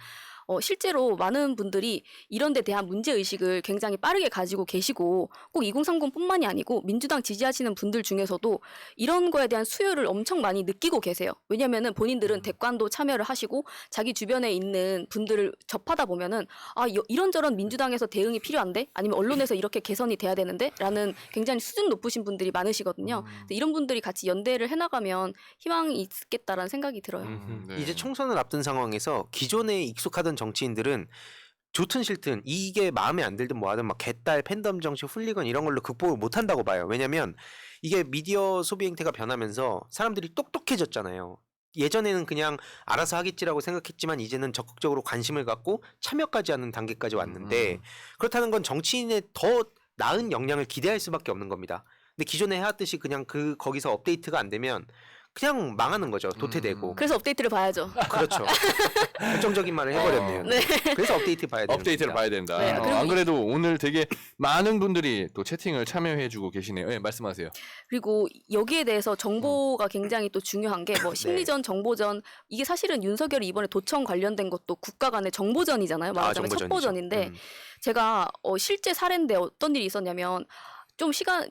실제로 많은 분들이 이런 데 대한 문제의식을 굉장히 빠르게 가지고 계시고 꼭 2030뿐만이 아니고 민주당 지지하시는 분들 중에서도 이런 거에 대한 수요를 엄청 많이 느끼고 계세요. 왜냐면은 본인들은 대관도 참여를 하시고 자기 주변에 있는 분들을 접하다 보면은 이런저런 민주당에서 대응이 필요한데 아니면 언론에서 이렇게 개선이 돼야 되는데 라는 굉장히 수준 높으신 분들이 많으시거든요. 이런 분들이 같이 연대를 해나가면 희망이 있겠다라는 생각이 들어요. 네. 이제 총선을 앞둔 상황에서 기존에 익숙하던 정치인들은 좋든 싫든 이게 마음에 안 들든 뭐하든 막 개딸 팬덤 정치 훌리건 이런 걸로 극복을 못 한다고 봐요. 왜냐면 이게 미디어 소비 행태가 변하면서 사람들이 똑똑해졌잖아요. 예전에는 그냥 알아서 하겠지라고 생각했지만 이제는 적극적으로 관심을 갖고 참여까지 하는 단계까지 왔는데 그렇다는 건 정치인의 더 나은 역량을 기대할 수밖에 없는 겁니다. 근데 기존에 해왔듯이 그냥 거기서 업데이트가 안 되면 그냥 망하는 거죠. 도태되고. 그래서 업데이트를 봐야죠. 그렇죠. 결정적인 말을 해버렸네요. 네. 그래서 업데이트 봐야 돼요. 업데이트를 봐야 된다. 네, 그리고 안 그래도 오늘 되게 많은 분들이 또 채팅을 참여해주고 계시네요. 네, 말씀하세요. 그리고 여기에 대해서 정보가 굉장히 또 중요한 게 뭐 심리전, 정보전 이게 사실은 윤석열이 이번에 도청 관련된 것도 국가 간의 정보전이잖아요. 말하자면 정보전이죠. 첩보전인데 제가 실제 사례인데 어떤 일이 있었냐면 좀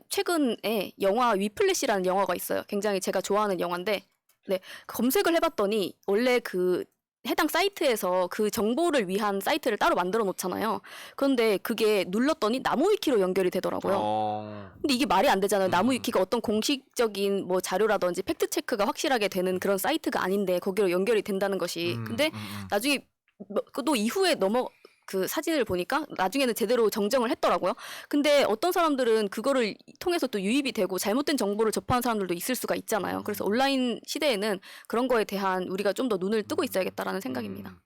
최근에 영화 위플래시라는 영화가 있어요. 굉장히 제가 좋아하는 영화인데 네 검색을 해봤더니 원래 그 해당 사이트에서 그 정보를 위한 사이트를 따로 만들어 놓잖아요. 그런데 그게 눌렀더니 나무위키로 연결이 되더라고요. 근데 이게 말이 안 되잖아요. 나무위키가 어떤 공식적인 뭐 자료라든지 팩트 체크가 확실하게 되는 그런 사이트가 아닌데 거기로 연결이 된다는 것이. 근데 나중에 또 이후에 그 사진을 보니까 나중에는 제대로 정정을 했더라고요. 근데 어떤 사람들은 그거를 통해서 또 유입이 되고 잘못된 정보를 접하는 사람들도 있을 수가 있잖아요. 그래서 온라인 시대에는 그런 거에 대한 우리가 좀 더 눈을 뜨고 있어야겠다라는 생각입니다.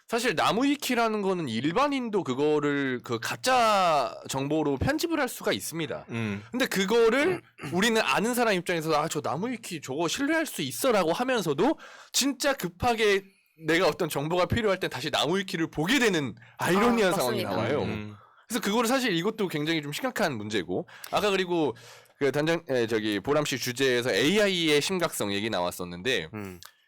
사실 나무위키라는 거는 일반인도 그거를 그 가짜 정보로 편집을 할 수가 있습니다. 근데 그거를 우리는 아는 사람 입장에서 아, 저 나무위키 저거 신뢰할 수 있어라고 하면서도 진짜 급하게 내가 어떤 정보가 필요할 땐 다시 나무위키를 보게 되는 아이러니한 상황이 맞습니다. 나와요. 그래서 그거를 사실 이것도 굉장히 좀 심각한 문제고 아까 그리고 그 저기 보람 씨 주제에서 AI의 심각성 얘기 나왔었는데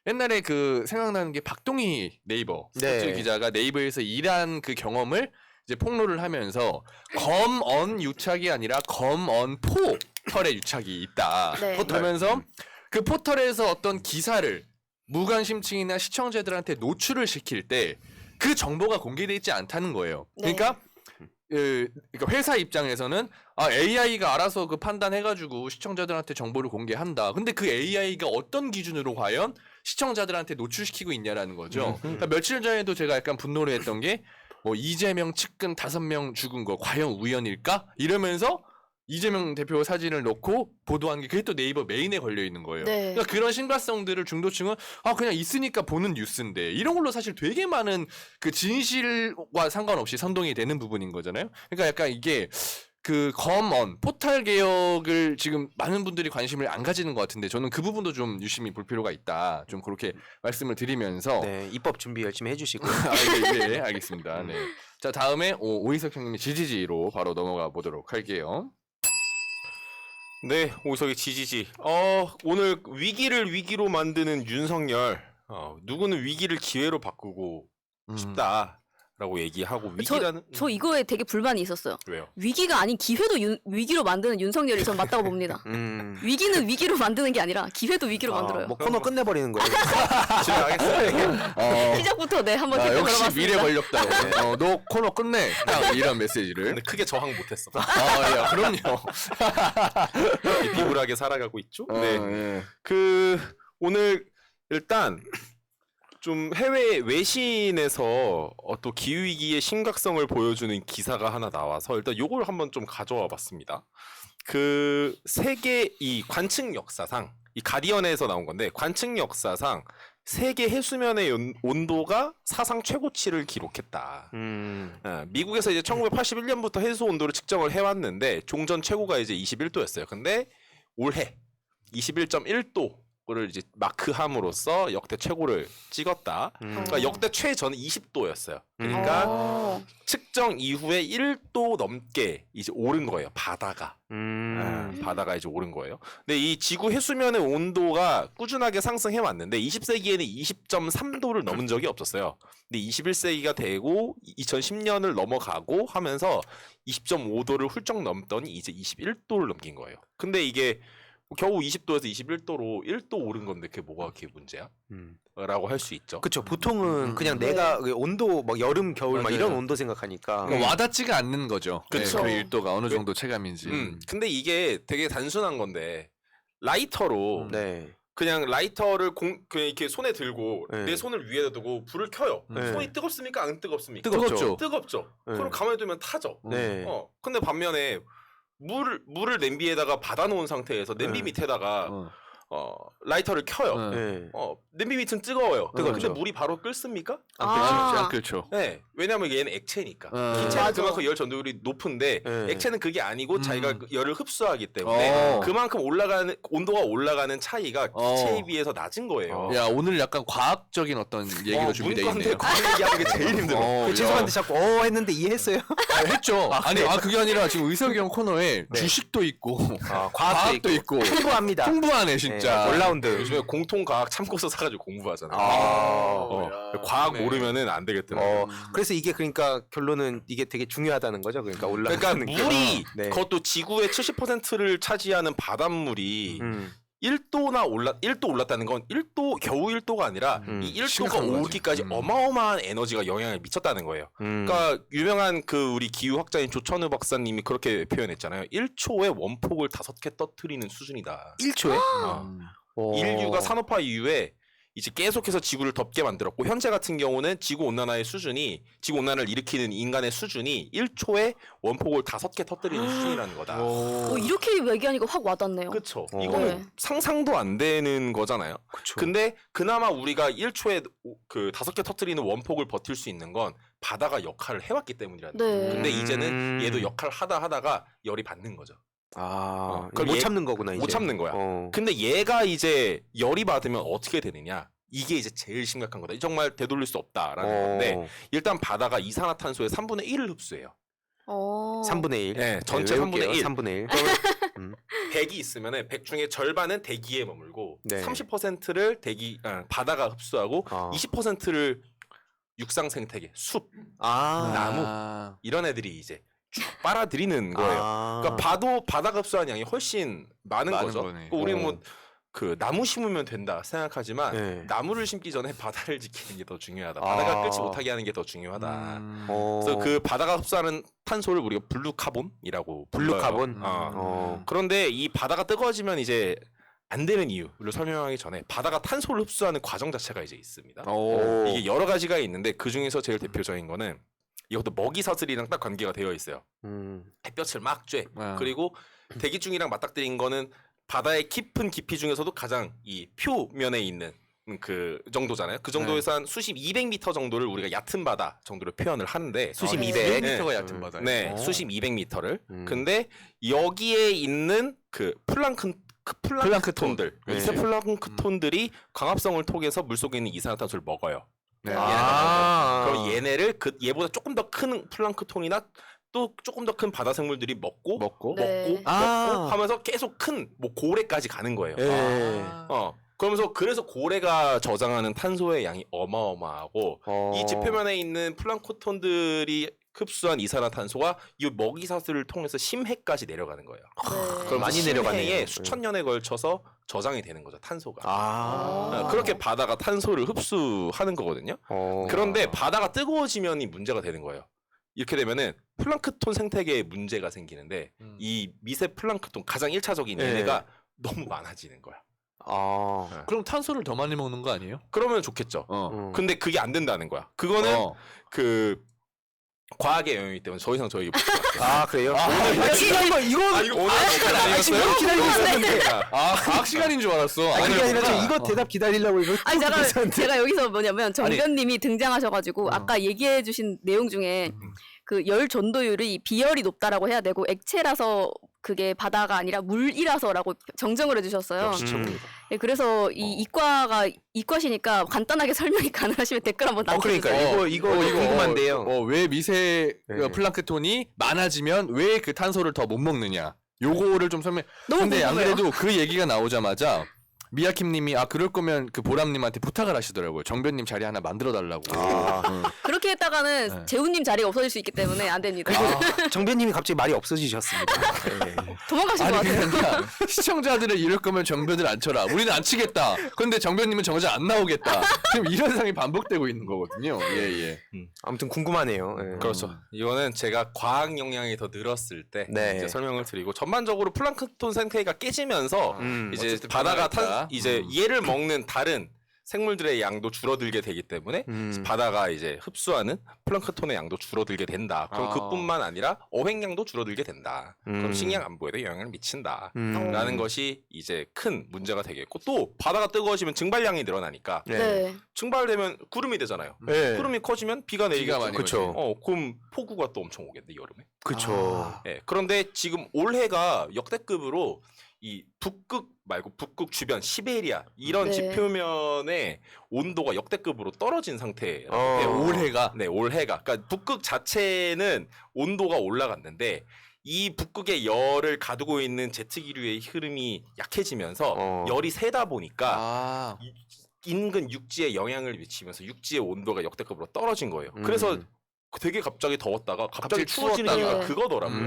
옛날에 그 생각나는 게 박동희 네이버 스포츠 네. 기자가 네이버에서 일한 그 경험을 이제 폭로를 하면서 검언 유착이 아니라 검언 포털의 유착이 있다. 네. 그러면서 그 포털에서 어떤 기사를 무관심층이나 시청자들한테 노출을 시킬 때 그 정보가 공개되어 있지 않다는 거예요. 네. 그러니까 회사 입장에서는 AI가 알아서 그 판단해가지고 시청자들한테 정보를 공개한다. 근데 그 AI가 어떤 기준으로 과연 시청자들한테 노출시키고 있냐라는 거죠. 그러니까 며칠 전에도 제가 약간 분노를 했던 게 뭐 이재명 측근 5명 죽은 거 과연 우연일까? 이러면서 이재명 대표 사진을 넣고 보도한 게 그게 또 네이버 메인에 걸려 있는 거예요. 네. 그러니까 그런 심각성들을 중도층은 그냥 있으니까 보는 뉴스인데 이런 걸로 사실 되게 많은 그 진실과 상관없이 선동이 되는 부분인 거잖아요. 그러니까 약간 이게 그 검언 포탈 개혁을 지금 많은 분들이 관심을 안 가지는 것 같은데 저는 그 부분도 좀 유심히 볼 필요가 있다. 좀 그렇게 말씀을 드리면서 네, 입법 준비 열심히 해주시고. 네, 알겠습니다. 네. 자 다음에 오이석 형님의 지지지로 바로 넘어가 보도록 할게요. 네, 오석의 지지지. 오늘 위기를 위기로 만드는 윤석열. 누구는 위기를 기회로 바꾸고 싶다라고 얘기하고 위기라는 저 이거에 되게 불만이 있었어요. 왜요? 위기가 아닌 기회도 위기로 만드는 윤석열이 전 맞다고 봅니다. 위기는 위기로 만드는 게 아니라 기회도 위기로 만들어요. 뭐 코너 끝내버리는 거예요. 진행하겠습니다. 시작부터 한번 아, 댓글 역시 걸어봤습니다. 미래 권력다. 너 코너 끝내. 딱 이런 메시지를. 근데 크게 저항 못했어. 야, 그럼요. 비굴하게 살아가고 있죠. 네. 예. 오늘 일단 좀 해외 외신에서 또 기후위기의 심각성을 보여주는 기사가 하나 나와서 일단 요걸 한번 좀 가져와 봤습니다. 그 세계 이 관측 역사상 이 가디언에서 나온 건데 관측 역사상 세계 해수면의 온도가 사상 최고치를 기록했다. 미국에서 이제 1981년부터 해수 온도를 측정을 해왔는데 종전 최고가 이제 21도였어요. 근데 올해 21.1도를 이제 마크함으로써 역대 최고를 찍었다. 그러니까 역대 최저는 20도였어요. 그러니까 측정 이후에 1도 넘게 이제 오른 거예요. 바다가. 바다가 이제 오른 거예요. 근데 이 지구 해수면의 온도가 꾸준하게 상승해 왔는데 20세기에는 20.3도를 넘은 적이 없었어요. 근데 21세기가 되고 2010년을 넘어가고 하면서 20.5도를 훌쩍 넘더니 이제 21도를 넘긴 거예요. 근데 이게 겨우 20도에서 21도로 1도 오른 건데 그게 뭐가 그렇게 문제야? 라고 할 수 있죠. 그렇죠. 보통은 그냥 내가 그 온도 막 여름 겨울 막 맞아요. 이런 온도 생각하니까. 그러니까 와닿지가 않는 거죠. 그쵸. 그 일도가 어느 정도 체감인지. 근데 이게 되게 단순한 건데 라이터로 네. 그냥 라이터를 그냥 이렇게 손에 들고 네. 내 손을 위에다 두고 불을 켜요. 네. 손이 뜨겁습니까? 안 뜨겁습니까? 뜨겁죠. 뜨겁죠. 네. 그럼 가만히 두면 타죠. 네. 근데 반면에 물을 냄비에다가 받아놓은 상태에서 냄비 네. 밑에다가 라이터를 켜요. 네. 냄비 밑은 뜨거워요. 뜨겁죠. 근데 물이 바로 끓습니까? 아. 그렇죠. 네. 왜냐면 얘는 액체니까. 기체는 맞아. 그만큼 열 전도율이 높은데 네. 액체는 그게 아니고 자기가 그 열을 흡수하기 때문에 그만큼 온도가 올라가는 차이가 기체에 비해서 낮은 거예요. 야 오늘 약간 과학적인 어떤 얘기가 준비되어 문과인데 있네요. 과학 얘기하는 게 제일 힘들어. 야. 죄송한데 자꾸 했는데 이해했어요? 했죠. 아니 그게 아니라 지금 의석이 형 코너에 네. 주식도 있고 과학도 있고 풍부합니다. 풍부하네 진짜. 네, 올라운드. 요즘에 공통 과학 참고서 사가지고 공부하잖아요. 과학 네. 모르면은 안 되겠더라고요. 그래서 이게 그러니까 결론은 이게 되게 중요하다는 거죠. 그러니까 올라가는 그러니까 물이 네. 그것도 지구의 70%를 차지하는 바닷물이 1도 올랐다는 건 1도 겨우 1도가 아니라 이 1도가 심각한 거지. 오르기까지 어마어마한 에너지가 영향을 미쳤다는 거예요. 그러니까 유명한 그 우리 기후학자인 조천우 박사님이 그렇게 표현했잖아요. 1초에 원폭을 5개 터뜨리는 수준이다. 1초에? 인류가 산업화 이후에 이제 계속해서 지구를 덥게 만들었고 현재 같은 경우는 지구 온난화의 수준이 지구 온난화를 일으키는 인간의 수준이 1초에 원폭을 5개 터뜨리는 수준이라는 거다. 이렇게 얘기하니까 확 와닿네요. 그렇죠. 어. 이거는 네. 상상도 안 되는 거잖아요. 그쵸. 근데 그나마 우리가 1초에 그 5개 터뜨리는 원폭을 버틸 수 있는 건 바다가 역할을 해왔기 때문이라는 네. 거예요. 근데 이제는 얘도 역할을 하다가 열이 받는 거죠. 그럼 못 얘- 참는 거구나 이제. 못 참는 거야. 근데 얘가 이제 열이 받으면 어떻게 되느냐? 이게 이제 제일 심각한 거다. 정말 되돌릴 수 없다라는 건데 일단 바다가 이산화탄소의 3분의 1을 흡수해요. 3분의 1. 네, 전체 3분의 1. 3분의 1. 그러면 100이 있으면은 100 중에 절반은 대기에 머물고 네. 30%를 바다가 흡수하고 아. 20%를 육상 생태계, 숲, 나무. 이런 애들이 이제 쭉 빨아들이는 거예요. 그러니까 바다가 흡수하는 양이 훨씬 많은 거죠. 거네. 그러니까 우리는 뭐 그 나무 심으면 된다 생각하지만 네. 나무를 심기 전에 바다를 지키는 게 더 중요하다. 바다가 끓지 못하게 하는 게 더 중요하다. 그래서 그 바다가 흡수하는 탄소를 우리가 블루카본이라고 블루카본. 불러요. 그런데 이 바다가 뜨거워지면 이제 안 되는 이유를 설명하기 전에 바다가 탄소를 흡수하는 과정 자체가 이제 있습니다. 이게 여러 가지가 있는데 그 중에서 제일 대표적인 거는 이것도 먹이 사슬이랑 딱 관계가 되어 있어요. 햇볕을 막 쬐. 그리고 대기중이랑 맞닥뜨린 거는 바다의 깊은 깊이 중에서도 가장 이 표면에 있는 그 정도잖아요. 그 정도에서 한 수심 200m 정도를 우리가 얕은 바다 정도로 표현을 하는데 수심 200. 200m가 얕은 바다. 네, 수심 200m를. 근데 여기에 있는 그 플랑크톤들, 네. 미세 플랑크톤들이 광합성을 통해서 물속에 있는 이산화탄소를 먹어요. 네. 그럼 얘네를 얘보다 조금 더 큰 플랑크톤이나 또 조금 더 큰 바다 생물들이 먹고 네. 하면서 계속 큰 뭐 고래까지 가는 거예요. 그러면서 그래서 고래가 저장하는 탄소의 양이 어마어마하고 이 지표면에 있는 플랑크톤들이 흡수한 이산화탄소가 이 먹이 사슬을 통해서 심해까지 내려가는 거예요. 그럼 많이 내려가네요. 심해에 수천 년에 걸쳐서 저장이 되는 거죠, 탄소가. 그렇게 바다가 탄소를 흡수하는 거거든요. 그런데 바다가 뜨거워지면이 문제가 되는 거예요. 이렇게 되면은 플랑크톤 생태계에 문제가 생기는데 이 미세 플랑크톤 가장 1차적인 얘네가 너무 많아지는 거야. 그럼 탄소를 더 많이 먹는 거 아니에요? 그러면 좋겠죠. 근데 그게 안 된다는 거야. 그거는 그 과학의 영역이기 때문에 더 이상 저희 그래요? 이거 오늘 지금 기다리고 있었는데. 과학 시간인 줄 알았어. 그게 아니라 저 이거 대답 기다리려고 이거. 아니 듣고 있었는데. 제가 여기서 뭐냐면 정변님이 등장하셔가지고 아까 얘기해주신 내용 중에 그 열 전도율이 비열이 높다라고 해야 되고 액체라서 그게 바다가 아니라 물이라서라고 정정을 해주셨어요. 역시 최고입니다. 네, 그래서 이 이과시니까 간단하게 설명이 가능하시면 댓글 한번 남겨주세요. 그러니까 이거 궁금한데요. 왜 미세 네. 플랑크톤이 많아지면 왜 그 탄소를 더 못 먹느냐? 요거를 좀 설명. 너무 근데 안 궁금해요. 그래도 그 얘기가 나오자마자 미야킴님이 그럴 거면 그 보람님한테 부탁을 하시더라고요. 정변님 자리 하나 만들어 달라고. 그렇게 했다가는 네. 재훈님 자리가 없어질 수 있기 때문에 안 됩니다. 정변님이 갑자기 말이 없어지셨습니다. 도망가신 것 같아요. 그러니까 시청자들을 이럴 거면 정변을 안 쳐라. 우리는 안 치겠다. 근데 정변님은 정작 안 나오겠다. 지금 이런 상황이 반복되고 있는 거거든요. 예. 아무튼 궁금하네요. 그렇죠. 이거는 제가 과학 역량이 더 늘었을 때 네. 이제 설명을 드리고 전반적으로 플랑크톤 생태계가 깨지면서 이제 어쨌든 바다가 변화가 있다. 이제 얘를 먹는 다른 생물들의 양도 줄어들게 되기 때문에 바다가 이제 흡수하는 플랑크톤의 양도 줄어들게 된다. 그럼 그뿐만 아니라 어획량도 줄어들게 된다. 그럼 식량 안보에도 영향을 미친다. 라는 것이 이제 큰 문제가 되겠고 또 바다가 뜨거워지면 증발량이 늘어나니까 네. 증발되면 구름이 되잖아요. 네. 구름이 커지면 비가 내리겠죠. 많이 그쵸. 그럼 폭우가 또 엄청 오겠네 여름에. 그쵸. 예. 그런데 지금 올해가 역대급으로 이 북극 말고 북극 주변 시베리아 이런 네. 지표면의 온도가 역대급으로 떨어진 상태예요. 올해가 네, 올해가. 그러니까 북극 자체는 온도가 올라갔는데 이 북극의 열을 가두고 있는 제트기류의 흐름이 약해지면서 열이 세다 보니까 인근 육지에 영향을 미치면서 육지의 온도가 역대급으로 떨어진 거예요. 그래서 되게 갑자기 더웠다가 갑자기 갑자기 추워지니까 추웠다가. 그거더라고요.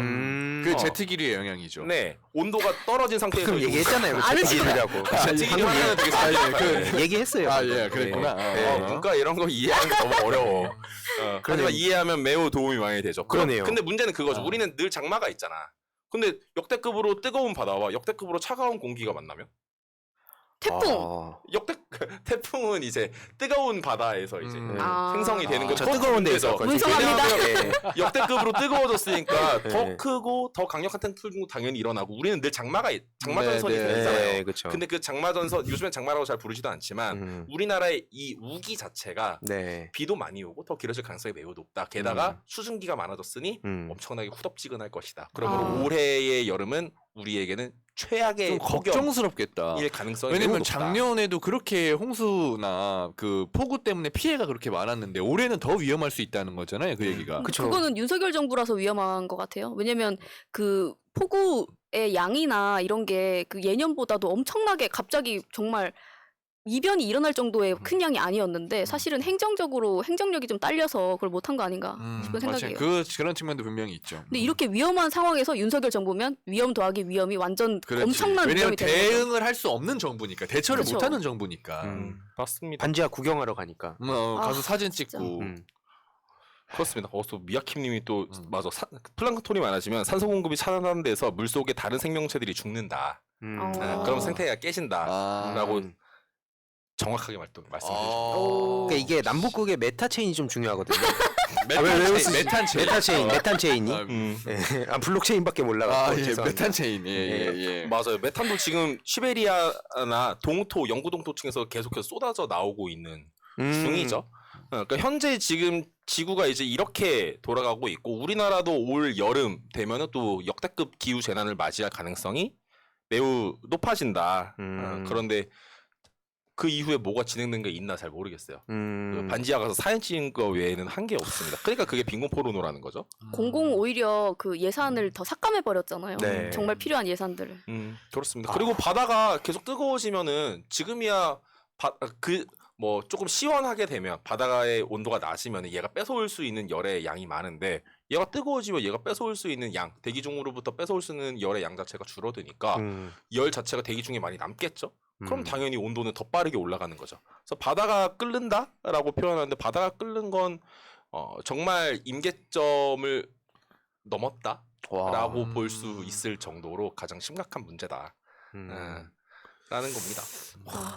그 어. 제트기류의 영향이죠. 네, 온도가 떨어진 상태에서 그럼 얘기했잖아요. 아르지라고. 제트기류 하면 되게 사이즈 얘기했어요. 아, 방금. 예, 그랬구나. 네. 문과 이런 거 이해하는 게 너무 어려워. 하지만 이해하면 매우 도움이 많이 되죠. 그러네요. 근데 문제는 그거죠. 아. 우리는 늘 장마가 있잖아. 근데 역대급으로 뜨거운 바다와 역대급으로 차가운 공기가 만나면 태풍. 아. 태풍은 이제 뜨거운 바다에서 이제 아. 생성이 되는 아. 거죠. 저 뜨거운 데서 문성합니다. 네. 역대급으로 뜨거워졌으니까 네. 더 크고 더 강력한 태풍도 당연히 일어나고 우리는 늘 장마전선이 네, 네. 있잖아요. 네, 그렇죠. 근데 그 장마전선 요즘엔 장마라고 잘 부르지도 않지만 우리나라의 이 우기 자체가 네. 비도 많이 오고 더 길어질 가능성이 매우 높다. 게다가 수증기가 많아졌으니 엄청나게 후덥지근할 것이다. 그러므로 아. 올해의 여름은 우리에게는 최악의 좀 폭염일 걱정스럽겠다. 가능성이 매우 왜냐면 높다. 작년에도 그렇게 홍수나 그 폭우 때문에 피해가 그렇게 많았는데 올해는 더 위험할 수 있다는 거잖아요. 그 얘기가. 그쵸. 그거는 윤석열 정부라서 위험한 것 같아요. 왜냐면 그 폭우의 양이나 이런 게 그 예년보다도 엄청나게 갑자기 정말 이변이 일어날 정도의 큰 양이 아니었는데 사실은 행정력이 좀 딸려서 그걸 못한 거 아닌가 싶은 생각이에요. 그런 측면도 분명히 있죠. 근데 이렇게 위험한 상황에서 윤석열 정부면 위험 더하기 위험이 완전 그렇지. 엄청난 왜냐면 위험이 되는 거죠. 대응을 할 수 없는 정부니까 대처를 그쵸. 못하는 정부니까. 맞습니다. 반지하 구경하러 가니까. 가서 아, 사진 진짜. 찍고. 그렇습니다. 또 미야킴님이 또 맞아. 플랑크톤이 많아지면 산소 공급이 차단하는 데서 물 속에 다른 생명체들이 죽는다. 어. 그럼 생태계가 깨진다. 아. 라고 정확하게 말씀해주죠. 오. 그러니까 이게 남북극의 메타 체인이 좀 중요하거든요. 메탄 체인. 메탄 체인이. 아, 예. 아, 블록체인밖에 몰라가지고. 예, 죄송합니다. 메탄 체인. 예. 맞아요. 메탄도 지금 시베리아나 동토, 영구 동토층에서 계속해서 쏟아져 나오고 있는 중이죠. 그러니까 현재 지금 지구가 이제 이렇게 돌아가고 있고 우리나라도 올 여름 되면은 또 역대급 기후 재난을 맞이할 가능성이 매우 높아진다. 그런데 그 이후에 뭐가 진행된 게 있나 잘 모르겠어요. 반지하 가서 사진 찍은 거 외에는 한 게 없습니다. 그러니까 그게 빈곤 포르노라는 거죠. 공공 오히려 그 예산을 더 삭감해 버렸잖아요. 네. 정말 필요한 예산들을. 그렇습니다. 그리고 바다가 계속 뜨거워지면은 지금이야 뭐 조금 시원하게 되면 바다의 온도가 낮으면 얘가 뺏어올 수 있는 열의 양이 많은데 얘가 뜨거워지면 얘가 뺏어올 수 있는 양, 대기 중으로부터 뺏어올 수 있는 열의 양 자체가 줄어드니까 열 자체가 대기 중에 많이 남겠죠. 그럼 당연히 온도는 더 빠르게 올라가는 거죠. 그래서 바다가 끓는다라고 표현하는데 바다가 끓는 건 정말 임계점을 넘었다라고 볼 수 있을 정도로 가장 심각한 문제다. 라는 겁니다.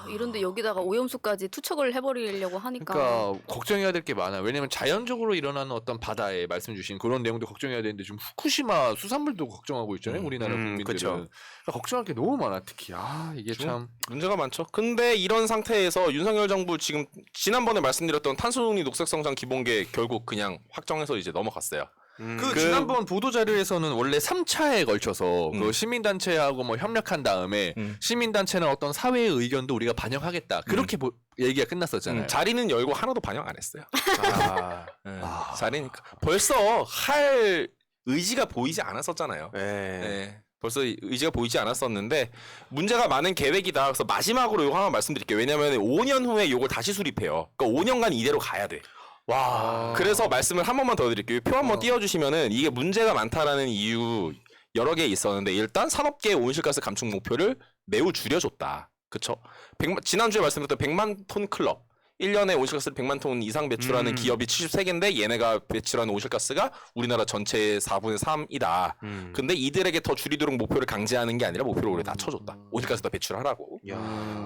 이런데 여기다가 오염수까지 투척을 해버리려고 하니까. 그러니까 걱정해야 될 게 많아. 왜냐면 자연적으로 일어나는 어떤 바다에 말씀 주신 그런 내용도 걱정해야 되는데 지금 후쿠시마 수산물도 걱정하고 있잖아요. 우리나라 국민들은. 그쵸. 그러니까 걱정할 게 너무 많아. 특히 이게 참 문제가 많죠. 근데 이런 상태에서 윤석열 정부 지금 지난번에 말씀드렸던 탄소중립 녹색성장 기본계 결국 그냥 확정해서 이제 넘어갔어요. 그 지난번 보도 자료에서는 원래 3차에 걸쳐서 그 시민단체하고 뭐 협력한 다음에 시민단체나 어떤 사회의 의견도 우리가 반영하겠다. 그렇게 얘기가 끝났었잖아요. 자리는 열고 하나도 반영 안 했어요. 아. 자리니까 벌써 할 의지가 보이지 않았었잖아요. 네. 네. 벌써 의지가 보이지 않았었는데 문제가 많은 계획이다. 그래서 마지막으로 이거 하나 말씀드릴게요. 왜냐하면 5년 후에 이걸 다시 수립해요. 그러니까 5년간 이대로 가야 돼. 와. 그래서 말씀을 한 번만 더 드릴게요. 표 한번 띄워주시면은 이게 문제가 많다라는 이유 여러 개 있었는데 일단 산업계의 온실가스 감축 목표를 매우 줄여줬다. 그쵸? 지난주에 말씀드렸던 100만 톤 클럽. 1년에 온실가스를 100만 톤 이상 배출하는 기업이 73개인데 얘네가 배출하는 온실가스가 우리나라 전체의 4분의 3이다. 근데 이들에게 더 줄이도록 목표를 강제하는 게 아니라 목표를 오히려 낮춰줬다. 온실가스 더 배출하라고.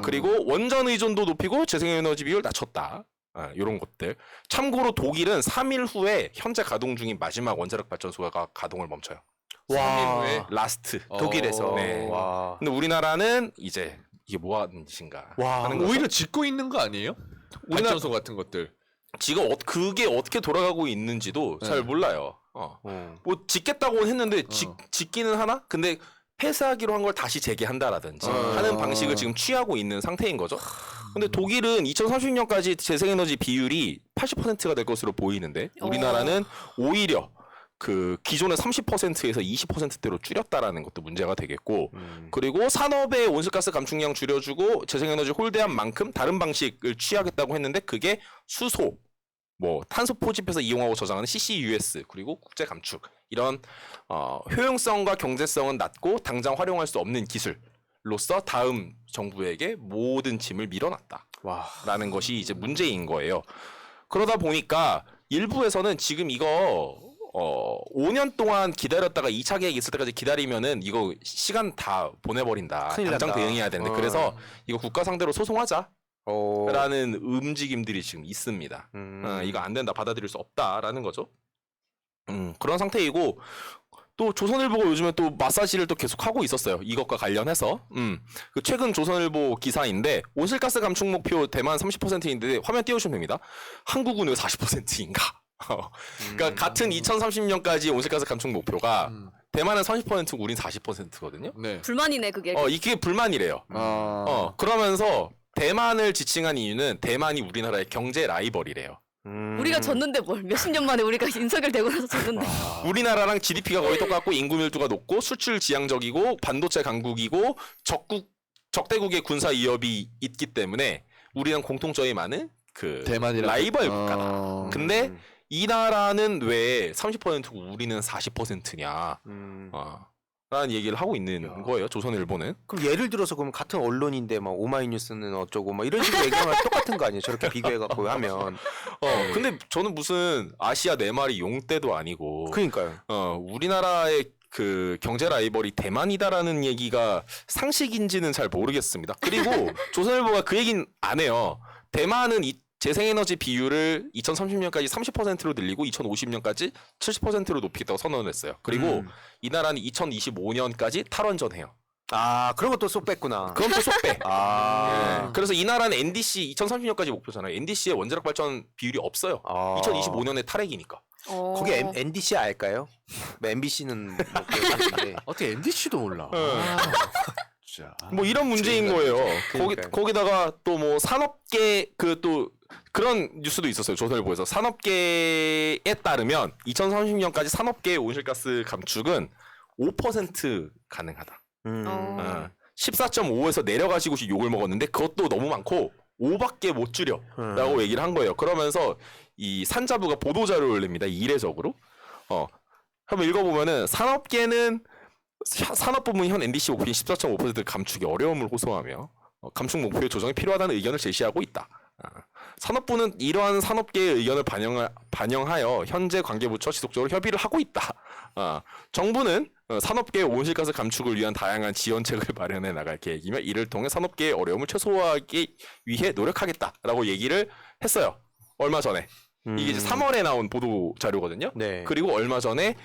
그리고 원전 의존도 높이고 재생에너지 비율 낮췄다. 이런 것들. 참고로 독일은 3일 후에 현재 가동 중인 마지막 원자력 발전소가 가동을 멈춰요. 3일 후에 라스트. 독일에서. 네. 와. 근데 우리나라는 이제 이게 뭐 하는 짓인가 하는 거죠. 오히려 짓고 있는 거 아니에요? 발전소 같은 것들. 지금 그게 어떻게 돌아가고 있는지도 잘 몰라요. 뭐 짓겠다고 했는데 짓기는 하나? 근데 폐쇄하기로 한 걸 다시 재개한다라든지 하는 방식을 지금 취하고 있는 상태인 거죠. 근데 독일은 2030년까지 재생에너지 비율이 80%가 될 것으로 보이는데 우리나라는 오히려 그 기존의 30%에서 20%대로 줄였다라는 것도 문제가 되겠고 그리고 산업의 온실가스 감축량 줄여주고 재생에너지 홀대한 만큼 다른 방식을 취하겠다고 했는데 그게 수소, 뭐 탄소 포집해서 이용하고 저장하는 CCUS 그리고 국제 감축 이런 효용성과 경제성은 낮고 당장 활용할 수 없는 기술로서 다음 정부에게 모든 짐을 밀어놨다라는 것이 이제 문제인 거예요. 그러다 보니까 일부에서는 지금 이거 5년 동안 기다렸다가 2차 계획 있을 때까지 기다리면은 이거 시간 다 보내버린다. 큰일 당장 난다. 대응해야 되는데 그래서 이거 국가 상대로 소송하자. 오. 라는 움직임들이 지금 있습니다. 이거 안 된다, 받아들일 수 없다라는 거죠. 그런 상태이고 또 조선일보가 요즘에 또 마사지를 또 계속 하고 있었어요. 이것과 관련해서. 그 최근 조선일보 기사인데 온실가스 감축 목표 대만 30%인데 화면 띄워주시면 됩니다. 한국은 왜 40%인가? 그러니까 같은 2030년까지 온실가스 감축 목표가 대만은 30%고 우린 40%거든요. 네. 불만이네 그게. 이게 불만이래요. 그러면서 대만을 지칭한 이유는 대만이 우리나라의 경제 라이벌이래요. 우리가 졌는데 뭘 몇십 년 만에 우리가 윤석열 되고 나서 졌는데. 우리나라랑 GDP가 거의 똑같고 인구 밀도가 높고 수출 지향적이고 반도체 강국이고 적대국의 군사 위협이 있기 때문에 우리는 공통점이 많은 그 대만이랑 라이벌 국가다. 근데 이 나라는 왜 30%고 우리는 40%냐? 라는 얘기를 하고 있는 거예요. 조선일보는. 그럼 예를 들어서 그럼 같은 언론인데 막 오마이뉴스는 어쩌고 막 이런 식으로 얘기하면 똑같은 거 아니에요? 저렇게 비교해갖고 하면. 근데 저는 무슨 아시아 네 마리 용떼도 아니고. 그러니까요. 우리나라의 그 경제 라이벌이 대만이다라는 얘기가 상식인지는 잘 모르겠습니다. 그리고 조선일보가 그 얘기는 안 해요. 대만은 재생에너지 비율을 2030년까지 30%로 늘리고 2050년까지 70%로 높이겠다고 선언을 했어요. 그리고 이 나라는 2025년까지 탈원전해요. 아, 그런 것도 쏙 뺐구나. 그건 또 쏙 빼. 아. 예. 그래서 이 나라는 NDC 2030년까지 목표잖아요. NDC의 원자력 발전 비율이 없어요. 아. 2025년에 탈핵이니까. 거기 MBC 알까요? MBC는 뭐 그런데. 어떻게 NDC도 몰라. 진짜. 뭐 이런 문제인 거예요. 그러니까요. 거기다가 또 뭐 산업계 또 그런 뉴스도 있었어요. 조선일보에서 산업계에 따르면 2030년까지 산업계의 온실가스 감축은 5% 가능하다. 14.5에서 내려가지고 욕을 먹었는데 그것도 너무 많고 5밖에 못 줄여라고 얘기를 한 거예요. 그러면서 이 산자부가 보도자료를 올립니다. 이례적으로. 한번 읽어보면은 산업계는 산업 부문 현 NDC 목표인 14.5% 감축에 어려움을 호소하며 감축 목표의 조정이 필요하다는 의견을 제시하고 있다. 산업부는 이러한 산업계의 의견을 반영하여 현재 관계부처 지속적으로 협의를 하고 있다. 정부는 산업계의 온실가스 감축을 위한 다양한 지원책을 마련해 나갈 계획이며 이를 통해 산업계의 어려움을 최소화하기 위해 노력하겠다라고 얘기를 했어요. 얼마 전에. 이게 이제 3월에 나온 보도 자료거든요. 네. 그리고 얼마 전에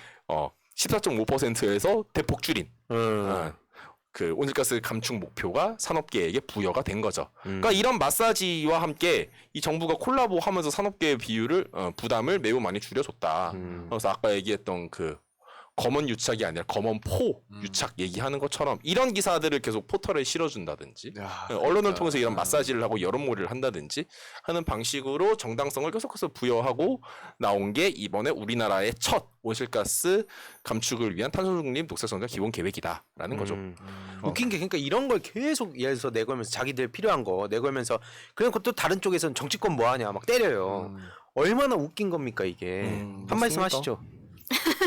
14.5%에서 대폭 줄인 그 온실가스 감축 목표가 산업계에게 부여가 된 거죠. 그러니까 이런 마사지와 함께 이 정부가 콜라보하면서 산업계의 비율을 부담을 매우 많이 줄여줬다. 그래서 아까 얘기했던 그 검언 유착이 아니라 검언 포 유착 얘기하는 것처럼 이런 기사들을 계속 포털에 실어준다든지 언론을 통해서 이런 마사지를 하고 여론몰이를 한다든지 하는 방식으로 정당성을 계속해서 부여하고 나온 게 이번에 우리나라의 첫 온실가스 감축을 위한 탄소중립 녹색성장 기본 계획이다라는 거죠. 웃긴 게 그러니까 이런 걸 계속 예를 들어서 내걸면서 자기들 필요한 거 내걸면서 그런 것도 다른 쪽에서는 정치권 뭐 하냐 막 때려요. 얼마나 웃긴 겁니까 이게. 한 말씀 하시죠.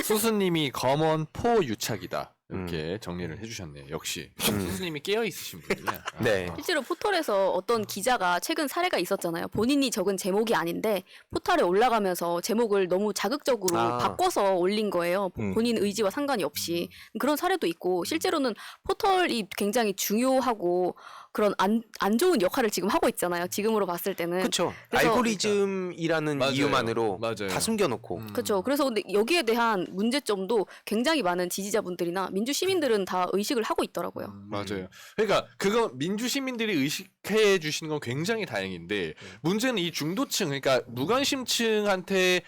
수수님이 검언 포 유착이다 이렇게 정리를 해주셨네요. 역시 수수님이 깨어 있으신 분이야. 네. 실제로 포털에서 어떤 기자가 최근 사례가 있었잖아요. 본인이 적은 제목이 아닌데 포털에 올라가면서 제목을 너무 자극적으로 바꿔서 올린 거예요. 본인 의지와 상관이 없이. 그런 사례도 있고 실제로는 포털이 굉장히 중요하고 그런 안 좋은 역할을 지금 하고 있잖아요. 지금으로 봤을 때는. 그렇죠. 그래서- 알고리즘이라는 맞아요. 이유만으로 맞아요. 다 숨겨놓고. 그렇죠. 그래서 근데 여기에 대한 문제점도 굉장히 많은 지지자분들이나 민주 시민들은 다 의식을 하고 있더라고요. 맞아요. 그러니까 그거 민주 시민들이 의식해 주시는 건 굉장히 다행인데 문제는 이 중도층 그러니까 무관심층한테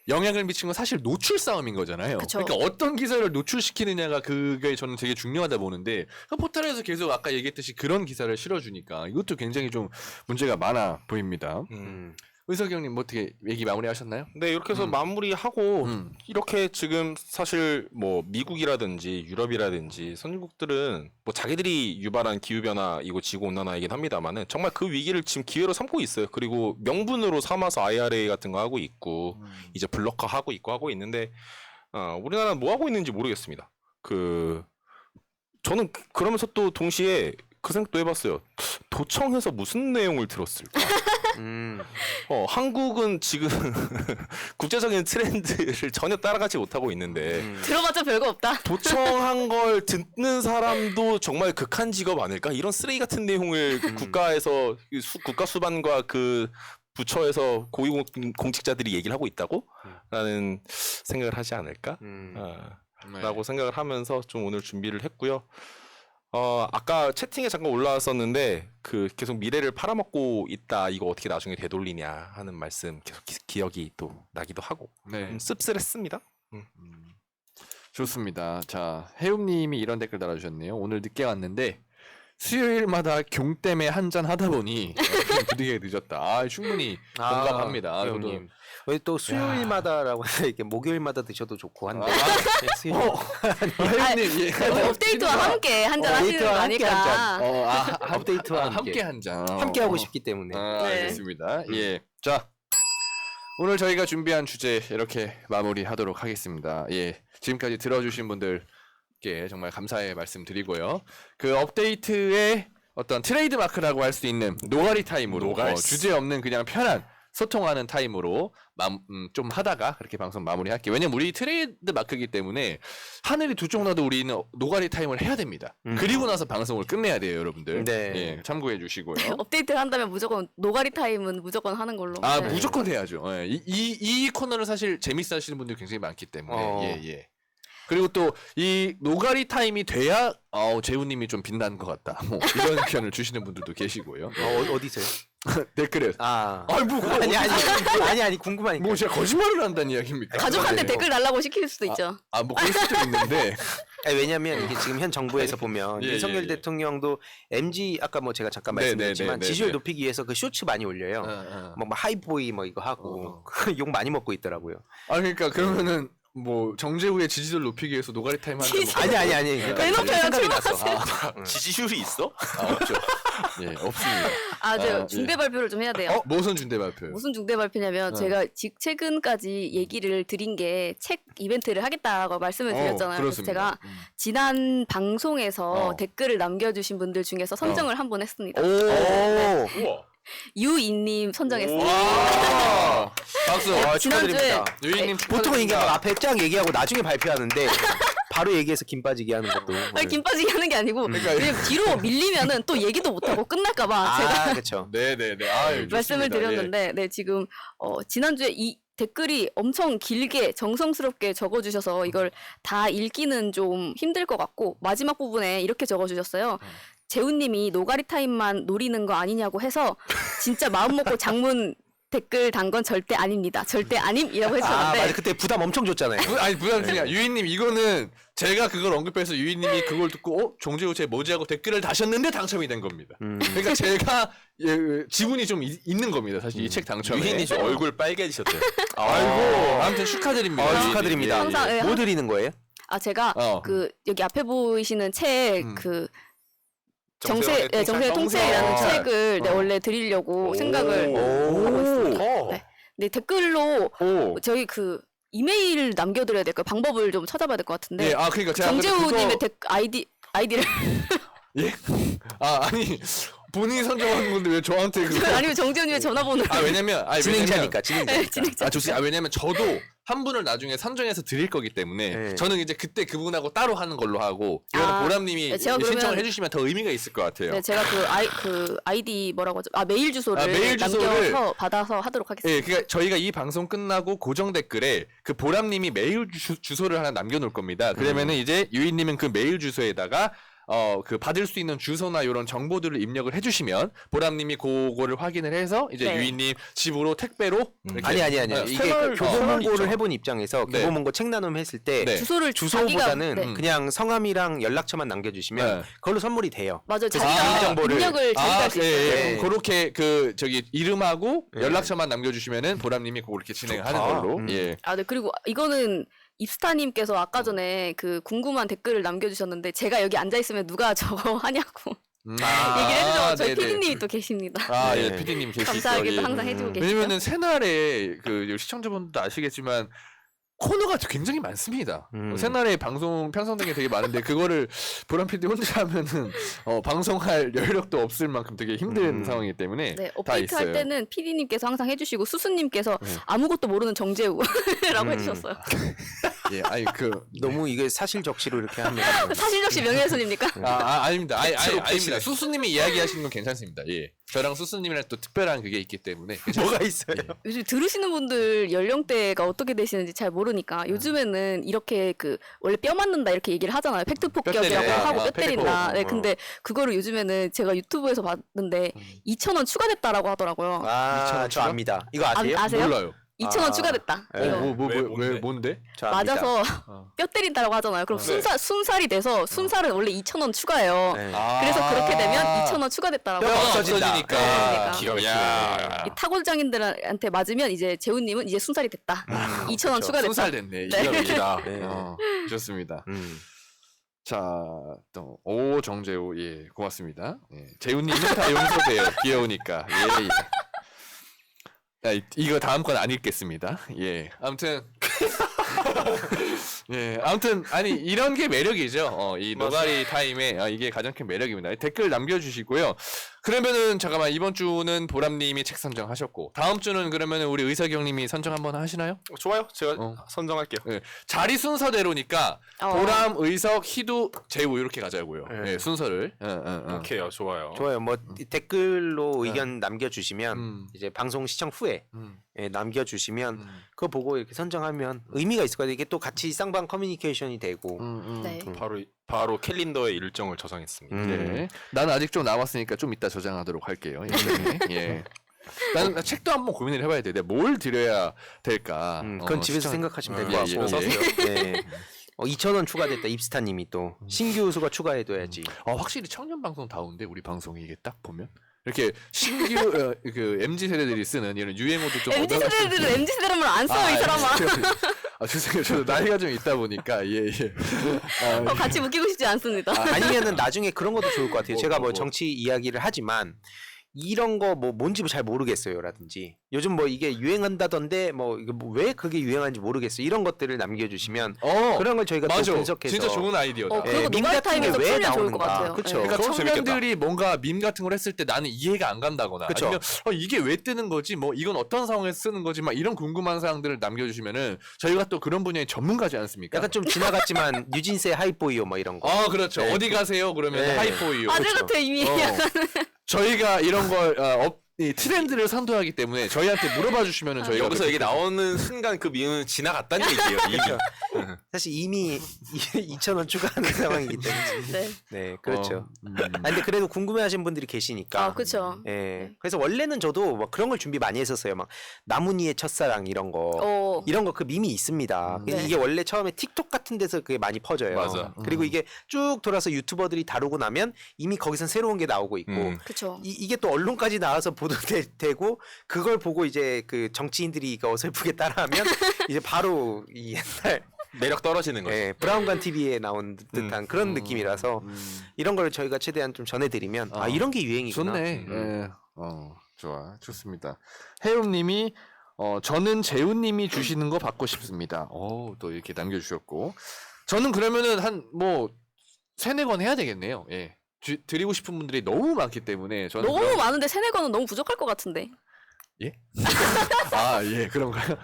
영향을 미친 건 사실 노출 싸움인 거잖아요. 그쵸. 그러니까 어떤 기사를 노출시키느냐가 그게 저는 되게 중요하다 보는데 그 포털에서 계속 아까 얘기했듯이 그런 기사를 실어주니까 이것도 굉장히 좀 문제가 많아 보입니다. 의석이 형님 뭐 어떻게 얘기 마무리하셨나요? 네, 이렇게 해서 마무리하고 음. 이렇게 지금 사실 뭐 미국이라든지 유럽이라든지 선진국들은 뭐 자기들이 유발한 기후 변화이고 지구 온난화이긴 합니다만은 정말 그 위기를 지금 기회로 삼고 있어요. 그리고 명분으로 삼아서 IRA 같은 거 하고 있고 이제 블록화 하고 있고 하고 있는데 우리나라는 뭐 하고 있는지 모르겠습니다. 저는 그러면서 또 동시에 그 생각도 해봤어요. 도청에서 무슨 내용을 들었을까? 한국은 지금 국제적인 트렌드를 전혀 따라가지 못하고 있는데 들어봤자 별거 없다. 도청한 걸 듣는 사람도 정말 극한 직업 아닐까? 이런 쓰레기 같은 내용을 국가에서 국가 수반과 그 부처에서 고위공직자들이 얘기를 하고 있다고? 라는 생각을 하지 않을까? 라고 생각을 하면서 좀 오늘 준비를 했고요. 아까 채팅에 잠깐 올라왔었는데 계속 미래를 팔아먹고 있다. 이거 어떻게 나중에 되돌리냐 하는 말씀 계속 기억이 또 나기도 하고 네. 씁쓸했습니다. 좋습니다. 자, 해움님이 이런 댓글 달아주셨네요. 오늘 늦게 왔는데 수요일마다 경 때문에 한잔 하다 보니 부디게 늦었다. 충분히 공감합니다. 저도. 형님. 또 수요일마다라고 해서 이렇게 목요일마다 드셔도 좋고 한데. 해움님, 예. 업데이트와 함께 한잔 하시는 거 업데이트와 함께 아닐까. 업데이트와 함께 한 잔. 함께 하고 싶기 때문에. 네. 알겠습니다. 예. 자, 오늘 저희가 준비한 주제 이렇게 마무리하도록 하겠습니다. 예. 지금까지 들어주신 분들께 정말 감사의 말씀드리고요. 그 업데이트의 어떤 트레이드 마크라고 할 수 있는 노가리 타임으로 주제 없는 그냥 편한 소통하는 타임으로 좀 하다가 그렇게 방송 마무리할게요. 왜냐면 우리 트레이드 마크이기 때문에 하늘이 두 쪽 나도 우리는 노가리 타임을 해야 됩니다. 그리고 나서 방송을 끝내야 돼요, 여러분들. 네. 예, 참고해 주시고요. 업데이트를 한다면 무조건 노가리 타임은 무조건 하는 걸로. 아, 네. 무조건 해야죠. 예. 이 코너는 사실 재밌어 하시는 분들이 굉장히 많기 때문에. 예. 그리고 또 이 노가리 타임이 돼야 재훈님이 좀 빛나는 것 같다. 뭐 이런 의견을 주시는 분들도 계시고요. 어디서요? 댓글에 아니 궁금하니까. 뭐 제가 거짓말을 한다는 이야기입니까? 가족한테 네. 댓글 달라고 시킬 수도 있죠. 뭐 그럴 수도 있는데. 아니, 왜냐면 이게 지금 현 정부에서 보면 예, 윤석열 예. 대통령도 MG 아까 뭐 제가 잠깐 네, 말씀드렸지만 네, 네, 지지율 네. 높이기 위해서 그 쇼츠 많이 올려요. 뭐 하이보이 뭐 이거 하고 욕 많이 먹고 있더라고요. 그러니까 그러면은 뭐 정재우의 지지도를 높이기 위해서 노가리 타임 하는 거 아니. 왜 높여요? 생각이 나서. 지지율이 있어? 없죠. 예, 없습니다. 제가 예. 중대 발표를 좀 해야 돼요. 무슨 준대 발표요? 무슨 중대 발표냐면 제가 최근까지 얘기를 드린 게 책 이벤트를 하겠다고 말씀을 드렸잖아요. 그래서 그렇습니다. 제가 지난 방송에서 댓글을 남겨주신 분들 중에서 선정을 한 번 했습니다. 우와. 유인님 선정했습니다. 와! 박수. 지난주에 축하드립니다. 유인님 보통은 이게 막 축하드립니다. 앞에 쫙 얘기하고 나중에 발표하는데 바로 얘기해서 김 빠지게 하는 것도. 아니, 김 빠지게 하는 게 아니고 그러니까 왜냐면 뒤로 밀리면은 또 얘기도 못하고 끝날까봐 제가 그렇죠. 네네네. 말씀을 드렸는데 네 지금 지난주에 이 댓글이 엄청 길게 정성스럽게 적어주셔서 이걸 다 읽기는 좀 힘들 것 같고 마지막 부분에 이렇게 적어주셨어요. 재훈님이 노가리 타임만 노리는 거 아니냐고 해서 진짜 마음 먹고 장문 댓글 단 건 절대 아닙니다. 절대 아님이라고 해주셨는데 맞아. 그때 부담 엄청 줬잖아요. 부담 중이야. 유인님 이거는 제가 그걸 언급해서 유인님이 그걸 듣고 정재우 제 뭐지 하고 댓글을 다셨는데 당첨이 된 겁니다. 그러니까 제가 지분이 좀 있는 겁니다. 사실 이 책 당첨에. 유희님 지금 얼굴 빨개지셨대요. 아이고 아무튼 축하드립니다. 아, 축하드립니다. 항상, 예, 뭐 드리는 거예요? 제가 그 여기 앞에 보이시는 책 그 정세 통째라는 책을 원래 드리려고 생각을 하고 있습니다. 네. 네, 댓글로 저희 그 이메일 남겨드려야 될 거예요. 방법을 좀 찾아봐야 될 것 같은데. 예, 그러니까 제가 정재우님의 아이디를 예? 아니 본인이 선정하는 건데 왜 저한테 아니면 정재우님의 전화번호. 진행자니까. 좋습니다. 왜냐면 저도 한 분을 나중에 선정해서 드릴 거기 때문에 네. 저는 이제 그때 그분하고 따로 하는 걸로 하고 이거는 보람님이 네, 제가 신청을 그러면- 해주시면 더 의미가 있을 것 같아요. 네, 제가 그 아이디 뭐라고 하죠? 메일 주소를 메일 주소를- 남겨서 받아서 하도록 하겠습니다. 예, 그러니까 저희가 이 방송 끝나고 고정 댓글에 그 보람님이 메일 주소를 하나 남겨놓을 겁니다. 그러면은 이제 유인님은 그 메일 주소에다가 그 받을 수 있는 주소나 이런 정보들을 입력을 해주시면 보람님이 그거를 확인을 해서 이제 네. 유인님 집으로 택배로 이렇게 아니. 네, 이게 생활- 교보문고를 해본 입장에서 네. 교보문고 책 나눔 했을 때 네. 주소를 주소보다는 자기가, 네. 그냥 성함이랑 연락처만 남겨주시면 네. 그걸로 선물이 돼요. 맞아요. 그래서 자기가 개인정보를- 입력을 자기가 할 수 있어요. 네. 그렇게 그 저기 이름하고 네. 연락처만 남겨주시면은 보람님이 그걸 이렇게 진행을 하는 좋다. 걸로. 예. 아, 네. 그리고 이거는 입스타님께서 아까 전에 그 궁금한 댓글을 남겨주셨는데 제가 여기 앉아 있으면 누가 저거 하냐고 얘기를 해주셔서 저희 네네. PD님이 또 계십니다. 아, 예, 네. PD님 계시죠. 감사하게도 예. 항상 해주고 계시죠. 왜냐면은 새날에 그 시청자분들도 아시겠지만 코너가 굉장히 많습니다. 새날에 방송 편성된 게 되게 많은데 그거를 보람 PD 혼자 하면은 방송할 여력도 없을 만큼 되게 힘든 상황이기 때문에 네, 다 업데이트 할 있어요. 때는 PD님께서 항상 해주시고 수수님께서 네. 아무것도 모르는 정재우라고 해주셨어요. 예, 아니 그 너무 이게 사실적시로 이렇게 하면 사실적시 명예훼손입니까? 아닙니다. 아닙니다. 패치로. 수수님이 이야기하시는 건 괜찮습니다. 예. 저랑 수수님이랑 또 특별한 그게 있기 때문에 뭐가 있어요? 요즘 들으시는 분들 연령대가 어떻게 되시는지 잘 모르니까 요즘에는 이렇게 그 원래 뼈 맞는다 이렇게 얘기를 하잖아요. 팩트 폭격이라고 때린다. 하고 아, 뼈 팩트 때린다. 폭격. 네, 근데 그거를 요즘에는 제가 유튜브에서 봤는데 2,000원 추가됐다라고 하더라고요. 아, 저 압니다. 이거 아세요? 아세요? 몰라요. 2,000원 아. 추가됐다. 네. 이거. 왜 뭔데? 저 압니다. 맞아서 어. 뼈 때린다라고 하잖아요. 그럼 네. 순살이 돼서 순살은 원래 2,000원 추가예요. 네. 그래서 그렇게 되면 2,000원 추가됐다라고. 뼈가 해요. 없어지니까. 그러니까. 기가 야. 막히네. 이 타골장인들한테 맞으면 이제 재훈님은 이제 순살이 됐다. 2,000원 그렇죠. 추가됐다. 순살 됐네. 네. 기가 막히다. 네. 좋습니다. 음. 자, 또 정재우 예, 고맙습니다. 예, 재훈님은 다 용서돼요. 귀여우니까. 예, 예. 이거 다음 건 안 읽겠습니다. 예, 아무튼 예, 아무튼 아니 이런 게 매력이죠. 이 노가리 타임에 이게 가장 큰 매력입니다. 댓글 남겨주시고요. 그러면은 잠깐만 이번 주는 보람님이 책 선정하셨고 다음 주는 그러면은 우리 의사경님이 선정 한번 하시나요? 좋아요. 제가 어. 선정할게요. 예, 자리 순서대로니까 보람, 의석, 희두, 재우 이렇게 가자고요. 네. 예, 순서를. 오케이요. 좋아요. 좋아요. 뭐 댓글로 의견 남겨주시면 음. 이제 방송 시청 후에 남겨주시면 음. 그거 보고 이렇게 선정하면 의미가 있을 거예요. 이게 또 같이 쌍방 커뮤니케이션이 되고. 네. 바로 캘린더에 일정을 저장했습니다. 네. 나는 아직 좀 남았으니까 좀 이따 저장하도록 할게요. 예. 예. 나는 책도 한번 고민을 해봐야 돼. 내가 뭘 드려야 될까? 그건 집에서 생각하시면 될 것 예, 같고. 예, 예. 네. 2,000원 추가됐다. 입스타님이 또 신규 수가 추가해둬야지. 확실히 청년 방송 다운데 우리 방송이 이게 딱 보면 이렇게 신규 그 MZ 세대들이 쓰는 이런 유행어도 좀 MZ 세대들은 MZ 세대라면 안 써, 이 사람아. 죄송해요. 저도 나이가 좀 있다 보니까 예. 같이 웃기고 싶지 않습니다. 아니면은 나중에 그런 것도 좋을 것 같아요. 제가 뭐 뭐. 정치 이야기를 하지만 이런 거 뭐 뭔지 잘 모르겠어요라든지 요즘 뭐 이게 유행한다던데 뭐 이게 왜 그게 유행하는지 모르겠어요. 이런 것들을 남겨주시면 그런 걸 저희가 맞아. 또 분석해서 진짜 좋은 아이디어다. 그리고 밈 노가리 같은 게 타임에서 왜 풀면 좋을 것 나오는가. 같아요. 그쵸. 네. 그러니까 그거 재밌겠다. 청년들이 뭔가 밈 같은 걸 했을 때 나는 이해가 안 간다거나 그쵸. 아니면 이게 왜 뜨는 거지 뭐 이건 어떤 상황에서 쓰는 거지 막 이런 궁금한 사항들을 남겨주시면은 저희가 또 그런 분야의 전문가지 않습니까? 약간 좀 지나갔지만 뉴진스의 하이보이요 뭐 이런 거. 그렇죠. 네. 어디 가세요? 그러면 네. 하이포이요. 아들 그렇죠. 같아 이미. 저희가 이런 걸 이 트렌드를 선도하기 때문에 저희한테 물어봐 주시면은 저희가 여기서 이게 나오는 순간 그 밈은 지나갔다는 얘기예요. 이미. 사실 이미 2,000원 추가하는 상황이기 때문에. 네. 네, 그렇죠. 근데 그래도 궁금해하시는 분들이 계시니까. 그렇죠. 예. 그래서 원래는 저도 막 그런 걸 준비 많이 했었어요. 막 나문희의 첫사랑 이런 거. 이런 거 그 밈이 있습니다. 네. 이게 원래 처음에 틱톡 같은 데서 그게 많이 퍼져요. 맞아. 그리고 이게 쭉 돌아서 유튜버들이 다루고 나면 이미 거기선 새로운 게 나오고 있고 그렇죠. 이게 또 언론까지 나와서 보도되고 그걸 보고 이제 그 정치인들이 이거 어설프게 따라하면 이제 바로 이 옛날 매력 떨어지는 거죠. 브라운관 TV에 나온 듯한 그런 느낌이라서 이런 걸 저희가 최대한 좀 전해드리면 이런 게 유행이구나. 좋네. 예. 좋아. 좋습니다. 해움님이 저는 재훈님이 주시는 거 받고 싶습니다. 또 이렇게 남겨주셨고 저는 그러면은 한 뭐 3-4권 해야 되겠네요. 예. 드리고 싶은 분들이 너무 많기 때문에 저는 너무 많은데 3-4권은 너무 부족할 것 같은데. 예? 예, 그런가요?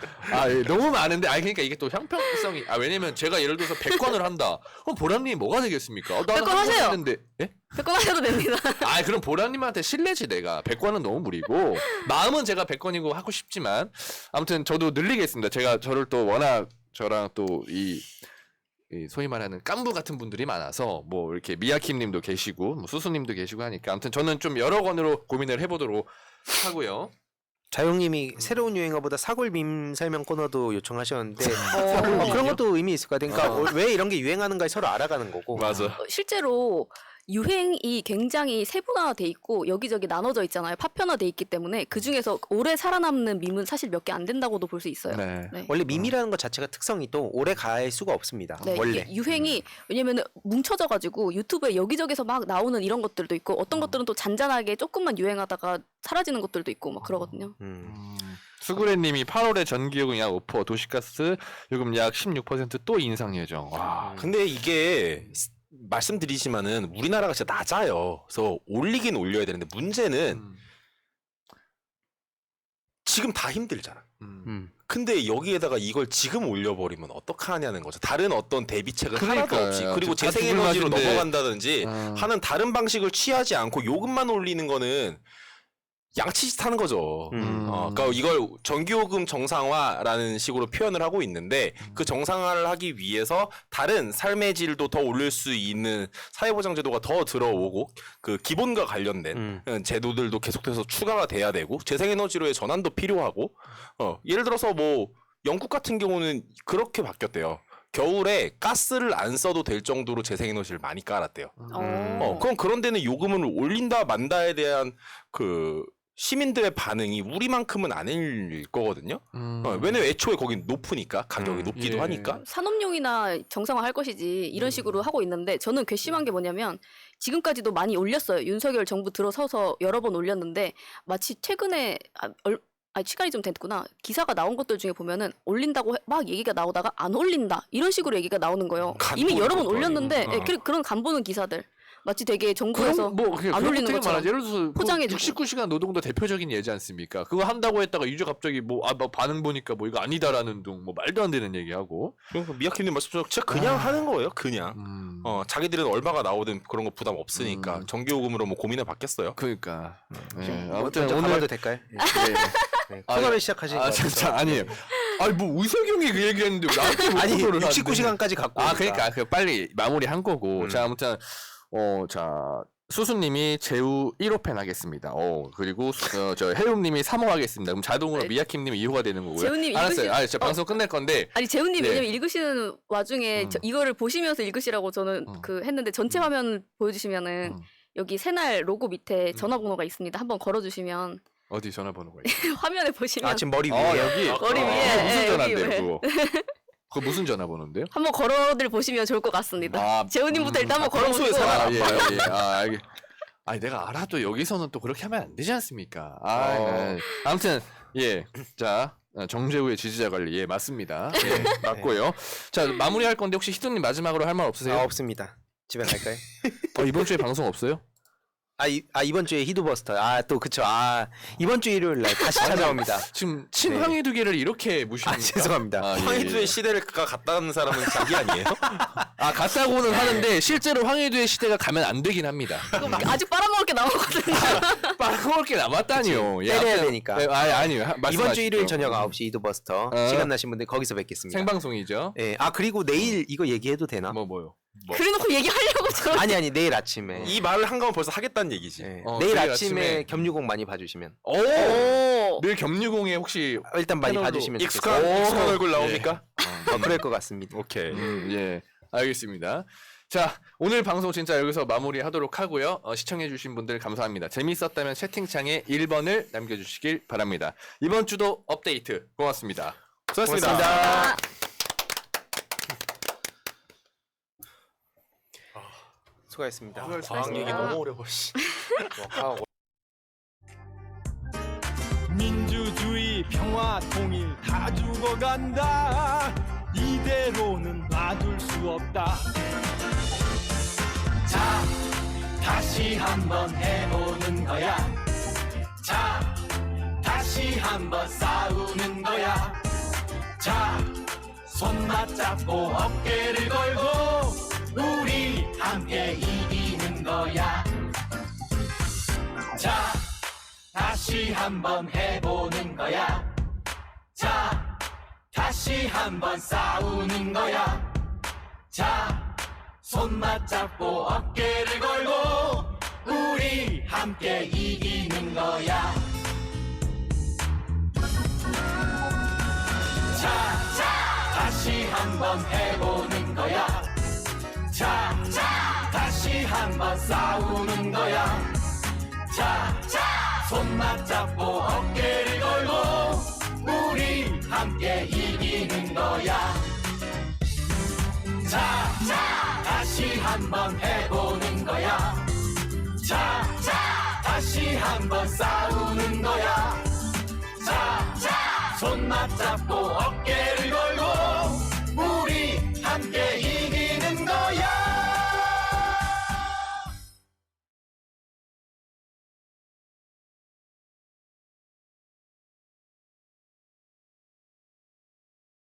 예, 너무 많은데, 그러니까 이게 또 형평성이, 왜냐면 제가 예를 들어서 100권을 한다. 그럼 보람님이 뭐가 되겠습니까? 나는 100권 한 하세요. 했는데, 예? 100권 하셔도 됩니다. 그럼 보람님한테 실례지, 내가. 100권은 너무 무리고, 마음은 제가 100권이고 하고 싶지만, 아무튼 저도 늘리겠습니다. 제가 저를 또 워낙 저랑 또 이 소위 말하는 깐부 같은 분들이 많아서 뭐 이렇게 미야킴님도 계시고 뭐 수수님도 계시고 하니까 아무튼 저는 좀 여러 건으로 고민을 해보도록 하고요. 자용님이 새로운 유행어보다 사골 밈 설명 코너도 요청하셨는데 어. 그런 것도 의미 있을 것 같아요. 그러니까 왜 이런 게 유행하는가 서로 알아가는 거고. 맞아. 실제로 유행이 굉장히 세분화돼 있고 여기저기 나눠져 있잖아요. 파편화돼 있기 때문에 그 중에서 오래 살아남는 밈은 사실 몇 개 안 된다고도 볼 수 있어요. 네. 네. 원래 밈이라는 것 자체가 특성이 또 오래 갈 수가 없습니다. 네, 원래. 이게 유행이 왜냐면 뭉쳐져가지고 유튜브에 여기저기서 막 나오는 이런 것들도 있고 어떤 것들은 또 잔잔하게 조금만 유행하다가 사라지는 것들도 있고 막 그러거든요. 수구레님이 8월에 전기요금 약 5%, 도시가스 요금 약 16%또 인상 예정. 와. 근데 이게 말씀드리지만은 우리나라가 진짜 낮아요. 그래서 올리긴 올려야 되는데 문제는 지금 다 힘들잖아. 근데 여기에다가 이걸 지금 올려버리면 어떡하냐는 거죠. 다른 어떤 대비책을 하나도 그러니까요. 없이 그리고 다 재생에너지로 죽을 맛인데. 넘어간다든지 아. 하는 다른 방식을 취하지 않고 요금만 올리는 거는 양치짓 하는 거죠. 그러니까 이걸 전기요금 정상화라는 식으로 표현을 하고 있는데 그 정상화를 하기 위해서 다른 삶의 질도 더 올릴 수 있는 사회보장제도가 더 들어오고 그 기본과 관련된 제도들도 계속해서 추가가 돼야 되고 재생에너지로의 전환도 필요하고 예를 들어서 뭐 영국 같은 경우는 그렇게 바뀌었대요. 겨울에 가스를 안 써도 될 정도로 재생에너지를 많이 깔았대요. 그럼 그런 데는 요금을 올린다 만다에 대한 그 시민들의 반응이 우리만큼은 아닐 거거든요. 왜냐면 애초에 거긴 높으니까 가격이 높기도 예. 하니까. 산업용이나 정상화할 것이지 이런 식으로 하고 있는데 저는 괘씸한 게 뭐냐면 지금까지도 많이 올렸어요. 윤석열 정부 들어서서 여러 번 올렸는데 마치 최근에 시간이 좀 됐구나. 기사가 나온 것들 중에 보면은 올린다고 막 얘기가 나오다가 안 올린다 이런 식으로 얘기가 나오는 거예요. 이미 여러 번 올렸는데 그런 간 보는 기사들 마치 되게 정부에서 안 올리는 것처럼 예를 들어서 포장해주고. 69시간 노동도 대표적인 예지 않습니까? 그거 한다고 했다가 유저 갑자기 뭐 반응 보니까 뭐 이거 아니다라는 둥 뭐 말도 안 되는 얘기하고. 그러니까 미야키님 말씀처럼 진짜 그냥 하는 거예요. 그냥. 자기들은 얼마가 나오든 그런 거 부담 없으니까 전기요금으로 뭐 고민을 받겠어요. 그러니까. 네. 아무튼 아무튼 가봐도 오늘 될까요? 네. 네. 코너를 시작하신 것 같아요. 진짜 아니에요. 아니 뭐 의석영이 그 얘기했는데 왜 나한테 뭐 아니 그거를 하는데. 69시간까지 갖고 그러니까 그 빨리 마무리한 거고. 자 아무튼 자 수수님이 제우 1호 팬 하겠습니다. 그리고 저 해움님이 3호 하겠습니다. 그럼 자동으로 네. 미야킴님이 2호가 되는 거고요. 재훈님 알았어요. 진짜 방송 끝낼 건데. 아니 재훈님 네. 왜냐면 읽으시는 와중에 이거를 보시면서 읽으시라고 저는 그 했는데 전체 화면 보여주시면은 여기 새날 로고 밑에 전화번호가 있습니다. 한번 걸어주시면 어디 전화번호가 있어요? 화면에 보시면 지금 머리 위에 여기. 머리 위에 무슨 예, 전화인데요, 여기 그거? 그거 무슨 전화번호인데요? 한번 걸어들 보시면 좋을 것 같습니다. 재훈님부터 일단 한번 평소에 걸어보시고 예. 아니 내가 알아도 여기서는 또 그렇게 하면 안 되지 않습니까? 네. 아무튼 자 정재우의 지지자 관리 맞습니다. 맞고요. 자 마무리할 건데 혹시 희도님 마지막으로 할 말 없으세요? 없습니다. 집에 갈까요? 이번 주에 방송 없어요? 이번 주에 히드버스터. 또 그쵸. 이번 주 일요일 날 다시 찾아옵니다. 지금 친황이 두 개를 이렇게 무시합니까? 죄송합니다. 황희두의 시대를 갔다 가는 사람은 자기 아니에요? 갔다고는 하는데 실제로 황해도의 시대가 가면 안 되긴 합니다. 아직 빨아먹을 게 남았거든요. 빨아먹을 게 남았다니요. 때려야 되니까. 아니요. 이번 주 일요일 말씀하십시오. 저녁 9시 히드버스터 시간 나신 분들 거기서 뵙겠습니다. 생방송이죠. 네. 그리고 내일 이거 얘기해도 되나? 뭐요? 그래놓고 얘기하려고 저 아니 내일 아침에. 이 말을 한 거면 벌써 하겠다는 얘기지. 네. 내일 내일 아침에 아침에 겸유공 많이 봐주시면 늘 겸유공에 혹시 일단 많이 패널로 봐주시면 익숙한 얼굴 나옵니까? 그럴 것 같습니다. 오케이. 알겠습니다. 자, 오늘 방송 진짜 여기서 마무리하도록 하고요. 시청해주신 분들 감사합니다. 재밌었다면 채팅창에 1번을 남겨주시길 바랍니다. 이번 주도 업데이트 고맙습니다. 수고하셨습니다. 수고하셨습니다. 과학 얘기 너무 어려워. 민주주의 평화 통일 다 죽어간다 이대로는 놔둘 수 없다 자 다시 한번 해보는 거야 자 다시 한번 싸우는 거야 자 손 맞잡고 어깨를 걸고 우리 함께 이기는 거야 자 다시 한번 해보는 거야 자 다시 한번 싸우는 거야 자, 손 맞잡고 어깨를 걸고 우리 함께 이기는 거야. 자, 다시 한번 해보는 거야. 자, 다시 한번 싸우는 거야. 자, 손 맞잡고 어깨를 걸고 우리 함께 이기는 거야. 자, 다시 한번 해보는 거야. 자, 다시 한번 싸우는 거야. 자, 손 맞잡고 어깨를